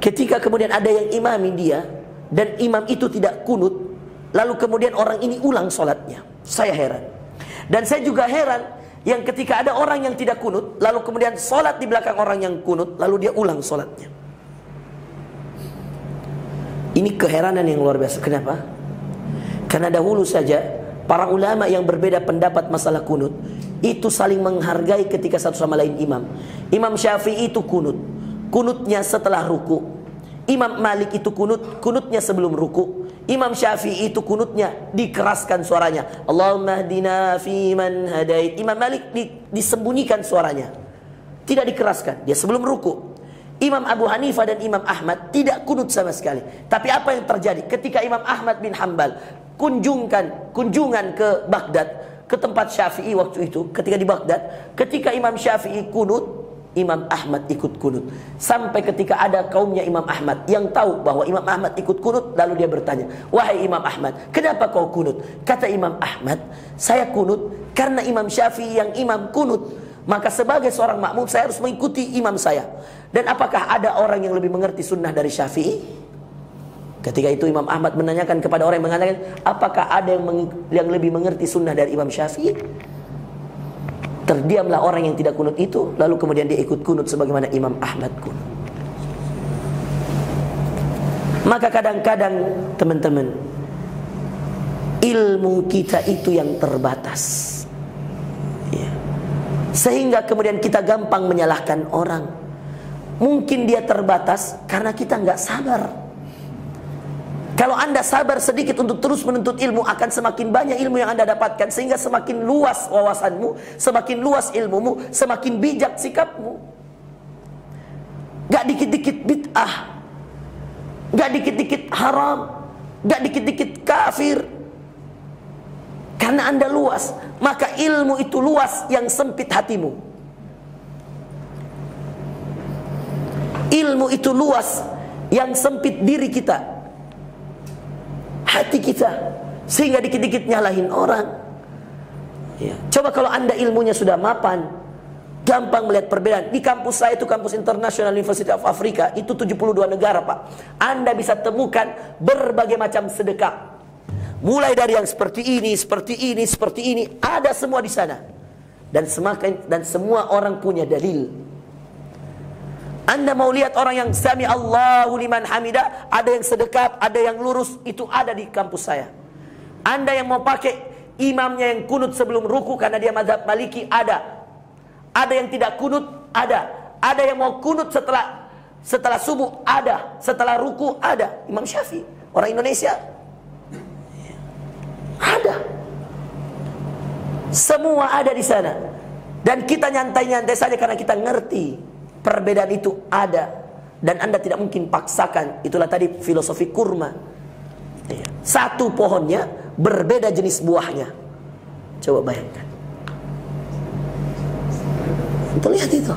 ketika kemudian ada yang imamin dia dan imam itu tidak kunut, lalu kemudian orang ini ulang sholatnya. Saya heran. Dan saya juga heran yang ketika ada orang yang tidak kunut, lalu kemudian sholat di belakang orang yang kunut, lalu dia ulang sholatnya. Ini keheranan yang luar biasa. Kenapa? Karena dahulu saja para ulama yang berbeda pendapat masalah kunut itu saling menghargai ketika satu sama lain imam. Imam Syafi'i itu kunut, kunutnya setelah ruku. Imam Malik itu kunutnya sebelum ruku. Imam Syafi'i itu kunutnya dikeraskan suaranya. Allahumma hdina fiman hadait. Imam Malik disembunyikan suaranya, tidak dikeraskan, dia sebelum ruku. Imam Abu Hanifah dan Imam Ahmad tidak kunut sama sekali. Tapi apa yang terjadi ketika Imam Ahmad bin Hanbal kunjungan ke Baghdad, ke tempat Syafi'i waktu itu, ketika di Baghdad, ketika Imam Syafi'i kunut, Imam Ahmad ikut kunut. Sampai ketika ada kaumnya Imam Ahmad yang tahu bahwa Imam Ahmad ikut kunut, lalu dia bertanya, wahai Imam Ahmad, kenapa kau kunut? Kata Imam Ahmad, saya kunut karena Imam Syafi'i yang imam kunut, maka sebagai seorang makmum saya harus mengikuti imam saya. Dan apakah ada orang yang lebih mengerti sunnah dari Syafi'i? Ketika itu Imam Ahmad menanyakan kepada orang yang mengatakan, apakah ada yang lebih mengerti sunnah dari Imam Syafi'i? Terdiamlah orang yang tidak kunut itu, lalu kemudian dia ikut kunut sebagaimana Imam Ahmad kunut. Maka kadang-kadang teman-teman, ilmu kita itu yang terbatas, ya. Sehingga kemudian kita gampang menyalahkan orang. Mungkin dia terbatas karena kita nggak sabar. Kalau Anda sabar sedikit untuk terus menuntut ilmu, akan semakin banyak ilmu yang Anda dapatkan, sehingga semakin luas wawasanmu, semakin luas ilmumu, semakin bijak sikapmu. Gak dikit-dikit bid'ah, gak dikit-dikit haram, gak dikit-dikit kafir. Karena Anda luas. maka ilmu itu luas yang sempit hatimu. Ilmu itu luas yang sempit diri kita, hati kita, sehingga dikit-dikit nyalahin orang. Ya. Coba kalau Anda ilmunya sudah mapan, gampang melihat perbedaan. Di kampus saya itu kampus International University of Africa, itu 72 negara Pak. Anda bisa temukan berbagai macam sedekah. Mulai dari yang seperti ini, seperti ini, seperti ini, ada semua di sana. Dan semua orang punya dalil. Anda mau lihat orang yang sami Allahu liman hamidah, ada yang sedekap, ada yang lurus, itu ada di kampus saya. Anda yang mau pakai imamnya yang kunut sebelum ruku karena dia mazhab Maliki, ada. Ada yang tidak kunut, ada. Ada yang mau kunut setelah subuh, ada. Setelah ruku, ada. Imam Syafi'i, orang Indonesia, ada. Semua ada di sana. Dan kita nyantai-nyantai saja karena kita ngerti perbedaan itu ada. Dan Anda tidak mungkin paksakan. Itulah tadi filosofi kurma. Satu pohonnya, berbeda jenis buahnya. Coba bayangkan. Kita lihat itu.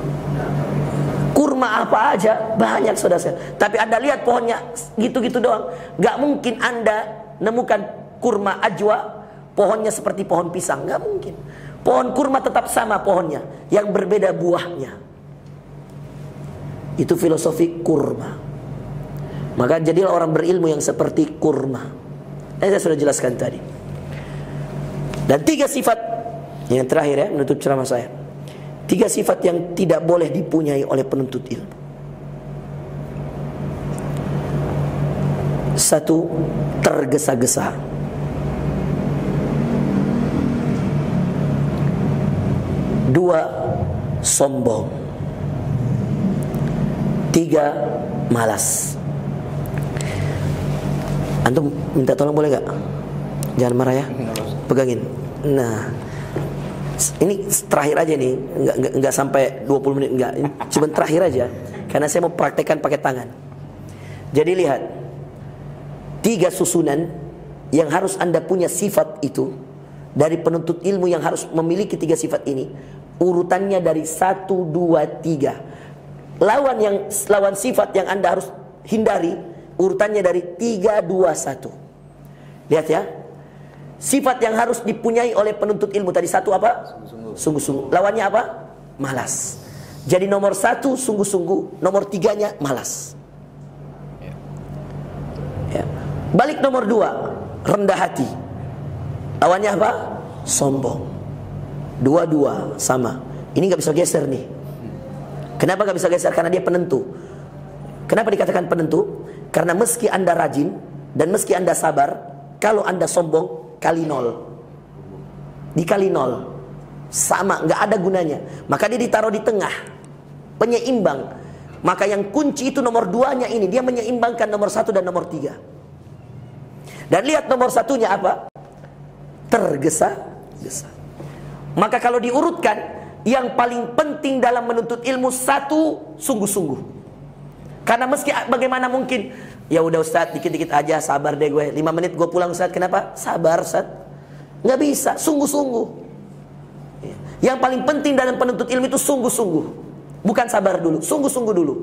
Kurma apa aja, banyak saudara. Tapi Anda lihat pohonnya gitu-gitu doang. Gak mungkin Anda nemukan kurma ajwa, pohonnya seperti pohon pisang. Gak mungkin. Pohon kurma tetap sama pohonnya, yang berbeda buahnya. Itu filosofi kurma. Maka jadilah orang berilmu yang seperti kurma. Saya sudah jelaskan tadi. Dan 3 sifat yang terakhir ya, menutup ceramah saya. 3 sifat yang tidak boleh dipunyai oleh penuntut ilmu. 1, tergesa-gesa. 2, sombong. 3, malas. Antum minta tolong boleh gak? Jangan marah ya. Pegangin. Nah, ini terakhir aja nih, nggak sampai 20 menit, nggak, cuma terakhir aja, karena saya mau praktekkan pakai tangan. Jadi lihat, 3 susunan yang harus Anda punya sifat itu, dari penuntut ilmu yang harus memiliki 3 sifat ini, urutannya dari 1, 2, 3. Lawan sifat yang Anda harus hindari, urutannya dari 3, 2, 1. Lihat ya. Sifat yang harus dipunyai oleh penuntut ilmu tadi 1 apa? Sungguh-sungguh. Lawannya apa? Malas. Jadi nomor 1 sungguh-sungguh, nomor 3-nya malas. Ya. Balik nomor 2, rendah hati. Lawannya apa? Sombong. 2 sama. Ini nggak bisa geser nih. Kenapa nggak bisa geser? Karena dia penentu. Kenapa dikatakan penentu? Karena meski Anda rajin dan meski Anda sabar, kalau Anda sombong, kali 0. Dikali 0. Sama, nggak ada gunanya. Maka dia ditaruh di tengah. Penyeimbang. Maka yang kunci itu nomor 2-nya ini. Dia menyeimbangkan nomor 1 dan nomor 3. Dan lihat nomor 1-nya apa? Tergesa-gesa. Maka kalau diurutkan, yang paling penting dalam menuntut ilmu 1, sungguh-sungguh. Karena meski bagaimana mungkin, ya udah Ustaz, dikit-dikit aja, sabar deh gue, 5 menit gue pulang Ustaz. Kenapa? Sabar Ustaz. Nggak bisa, sungguh-sungguh. Yang paling penting dalam penuntut ilmu itu sungguh-sungguh. Bukan sabar dulu, sungguh-sungguh dulu.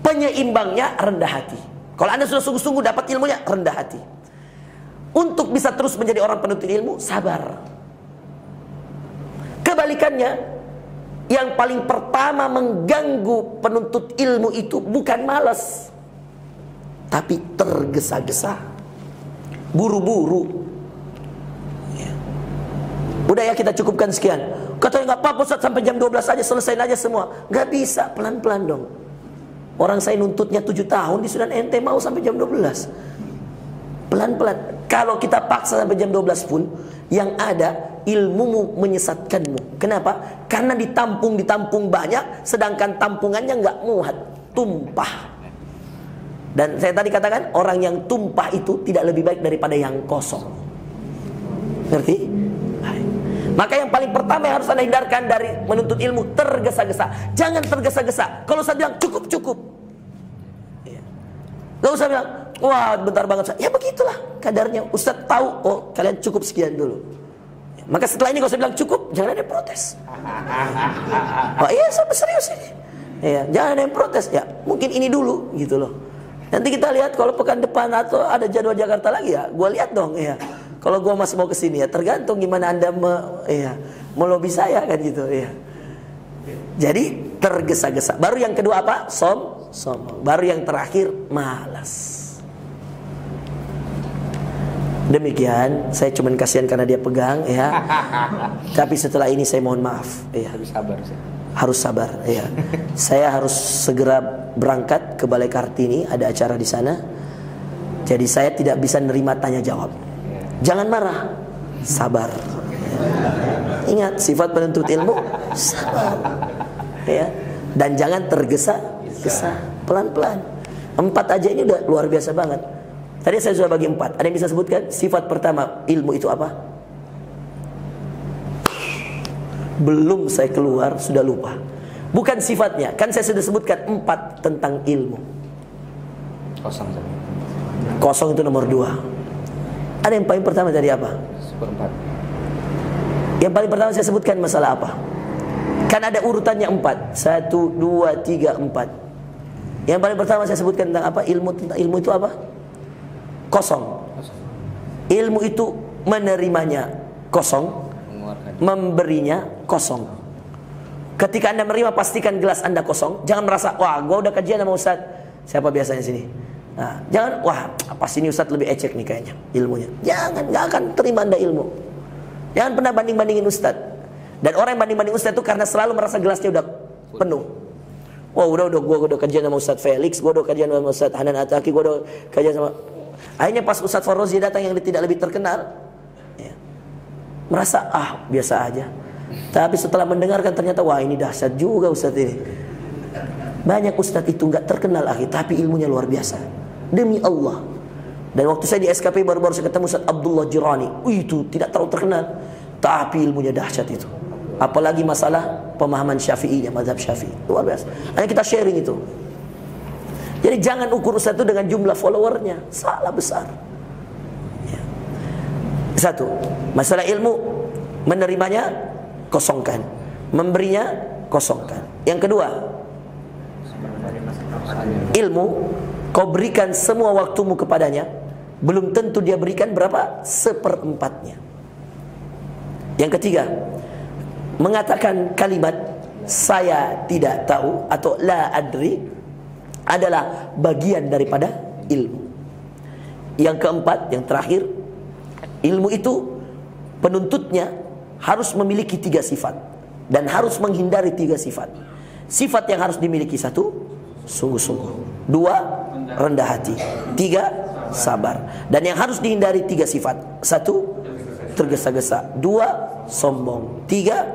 Penyeimbangnya rendah hati. Kalau Anda sudah sungguh-sungguh dapat ilmunya, rendah hati. Untuk bisa terus menjadi orang penuntut ilmu, sabar. Kebalikannya, yang paling pertama mengganggu penuntut ilmu itu bukan malas, tapi tergesa-gesa, buru-buru. Udah ya, kita cukupkan sekian. Katanya nggak apa-apa Ustaz, sampai jam 12 aja, selesaiin aja semua. Nggak bisa, pelan-pelan dong. Orang saya nuntutnya 7 tahun di Sudan, ente mau sampai jam 12. Pelan-pelan. Kalau kita paksa sampai jam 12 pun, yang ada ilmumu menyesatkanmu. Kenapa? Karena ditampung banyak, sedangkan tampungannya nggak muat, tumpah. Dan saya tadi katakan, orang yang tumpah itu tidak lebih baik daripada yang kosong. Ngerti? Baik. Maka yang paling pertama yang harus Anda hindarkan dari menuntut ilmu, tergesa-gesa. Jangan tergesa-gesa. Kalau saya bilang cukup. Gak usah bilang, wah bentar banget. Ya begitulah kadarnya. Ustaz tahu, oh kalian cukup sekian dulu. Maka setelah ini kalau saya bilang cukup, jangan ada yang protes. Oh iya, sampai serius ini. Ya, jangan ada yang protes. Ya, mungkin ini dulu gitu loh. Nanti kita lihat kalau pekan depan atau ada jadwal Jakarta lagi ya, gue lihat dong ya. Kalau gue masih mau kesini ya, tergantung gimana anda melobi saya kan gitu ya. Jadi tergesa-gesa. Baru yang kedua apa? Sombong. Baru yang terakhir malas. Demikian, saya cuma kasihan karena dia pegang ya. Tapi setelah ini saya mohon maaf ya. Harus sabar ya. Saya harus segera berangkat ke Balai Kartini, ada acara di sana. Jadi saya tidak bisa nerima tanya jawab. Jangan marah, sabar. Ingat sifat penuntut ilmu, sabar. Ya. Dan jangan tergesa-gesa, pelan-pelan. 4 aja ini udah luar biasa banget. Tadi saya sudah bagi 4. Ada yang bisa sebutkan? Sifat pertama ilmu itu apa? Belum saya keluar sudah lupa. Bukan sifatnya. Kan saya sudah sebutkan 4 tentang ilmu. Kosong itu nomor 2. Ada yang paling pertama tadi apa? Seperempat. Yang paling pertama saya sebutkan masalah apa? Kan ada urutannya 4. 1, 2, 3, 4. Yang paling pertama saya sebutkan tentang apa? Tentang ilmu itu apa? Kosong. Ilmu itu menerimanya kosong, memberinya kosong. Ketika anda menerima, pastikan gelas anda kosong. Jangan merasa, wah gua udah kajian sama Ustaz. Siapa biasanya sini? Nah, jangan, wah pasti ini Ustaz lebih ecek nih kayaknya ilmunya. Jangan, gak akan terima anda ilmu. Jangan pernah banding-bandingin Ustaz. Dan orang yang banding-banding Ustaz itu karena selalu merasa gelasnya udah penuh. Wah gua udah kajian sama Ustaz Felix, gua udah kajian sama Ustaz Hanan Ataki, gua udah kajian sama. Akhirnya pas Ustaz Farozi datang yang tidak lebih terkenal ya, merasa biasa aja. Tapi setelah mendengarkan ternyata wah ini dahsyat juga Ustaz ini. Banyak Ustaz itu nggak terkenal tapi ilmunya luar biasa. Demi Allah. Dan waktu saya di SKP baru-baru saya ketemu Ustaz Abdullah Jirani. Itu tidak terlalu terkenal, tapi ilmunya dahsyat itu. Apalagi masalah pemahaman Syafi'inya, mazhab Syafi'i. Luar biasa. Hanya kita sharing itu. Jadi jangan ukur Ustaz itu dengan jumlah followernya. Salah besar ya. 1. Masalah ilmu, menerimanya kosongkan, memberinya kosongkan. Yang kedua, ilmu kau berikan semua waktumu kepadanya, belum tentu dia berikan berapa? 1/4-nya. Yang ketiga, mengatakan kalimat saya tidak tahu atau la adri adalah bagian daripada ilmu. Yang keempat, yang terakhir, ilmu itu penuntutnya harus memiliki 3 sifat dan harus menghindari 3 sifat. Sifat yang harus dimiliki 1, sungguh-sungguh. 2, rendah hati. 3, sabar. Dan yang harus dihindari 3 sifat. 1, tergesa-gesa. 2, sombong. 3,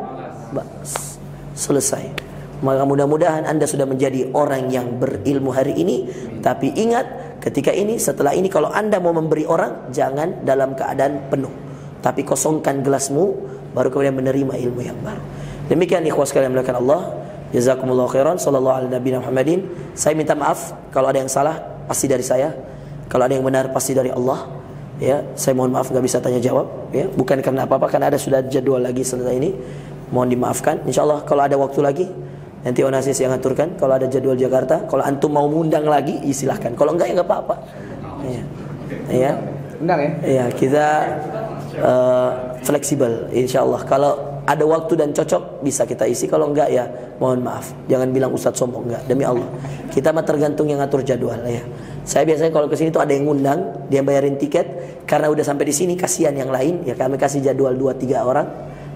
selesai. Maka mudah-mudahan anda sudah menjadi orang yang berilmu hari ini. Tapi ingat, ketika ini, setelah ini, kalau anda mau memberi orang, jangan dalam keadaan penuh, tapi kosongkan gelasmu, baru kemudian menerima ilmu yang baru. Demikian ikhwah sekalian melakukan Allah. Jazakumullah khairan. Sallallahu alaihi Nabi Muhammadin. Saya minta maaf kalau ada yang salah, pasti dari saya. Kalau ada yang benar, pasti dari Allah. Ya, saya mohon maaf nggak bisa tanya jawab. Ya, bukan karena apa-apa, karena ada sudah jadwal lagi setelah ini. Mohon dimaafkan. Insyaallah kalau ada waktu lagi, nanti Onasis yang aturkan. Kalau ada jadwal Jakarta, kalau antum mau mengundang lagi, silahkan. Kalau enggak ya enggak apa-apa. Ya. Undang ya? Ya, kita fleksibel insyaallah. Kalau ada waktu dan cocok bisa kita isi. Kalau enggak ya mohon maaf. Jangan bilang Ustadz sombong, enggak. Demi Allah. Kita mah tergantung yang ngatur jadwal ya. Saya biasanya kalau kesini tuh ada yang ngundang, dia bayarin tiket. Karena udah sampai di sini kasihan yang lain, ya kami kasih jadwal 2-3 orang,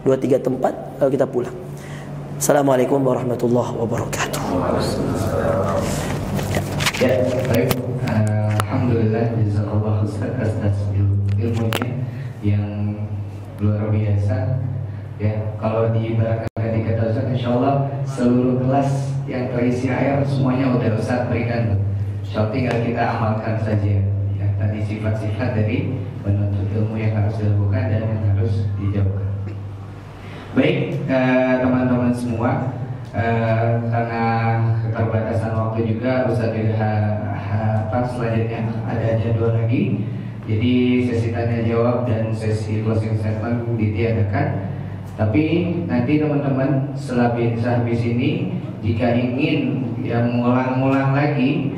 2-3 tempat, lalu kita pulang. Assalamualaikum warahmatullahi wabarakatuh. Ya, baik. Alhamdulillah, jazakallah Ustaz atas ilmunya yang luar biasa. Ya, kalau diibaratkan ketika Ustaz, insyaallah seluruh kelas yang terisi air semuanya udah Ustaz berikan. Insyaallah tinggal kita amalkan saja. Ya, tadi sifat-sifat dari penuntut ilmu yang harus dilakukan dan yang harus dijauhkan. Baik, teman-teman semua, karena keterbatasan waktu juga Ustaz selanjutnya ada jadwal lagi Jadi sesi tanya jawab dan sesi closing statement ditiadakan. Tapi nanti teman-teman setelah habis ini, jika ingin yang ngulang-ngulang lagi,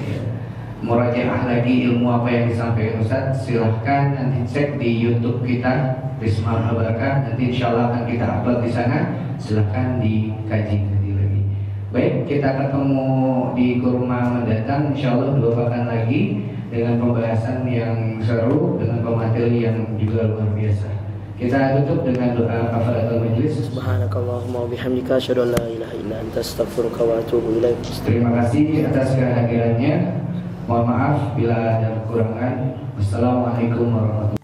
murajaah lagi ilmu apa yang disampaikan Ustaz, silahkan nanti cek di YouTube kita Risma Al-Barakah. Nanti insya Allah akan kita upload di sana. Silahkan dikaji lagi. Baik, kita ketemu di kurma mendatang insya Allah 2 pekan lagi dengan pembahasan yang seru, dengan pemateri yang juga luar biasa. Kita tutup dengan doa kafaratul majlis. Subhanakallahumma wa bihamdika asyhadu an la ilaha illa anta astaghfiruka wa atubu ilaik. Terima kasih atas kehadirannya. Mohon maaf bila ada kekurangan. Wassalamualaikum warahmatullahi wabarakatuh.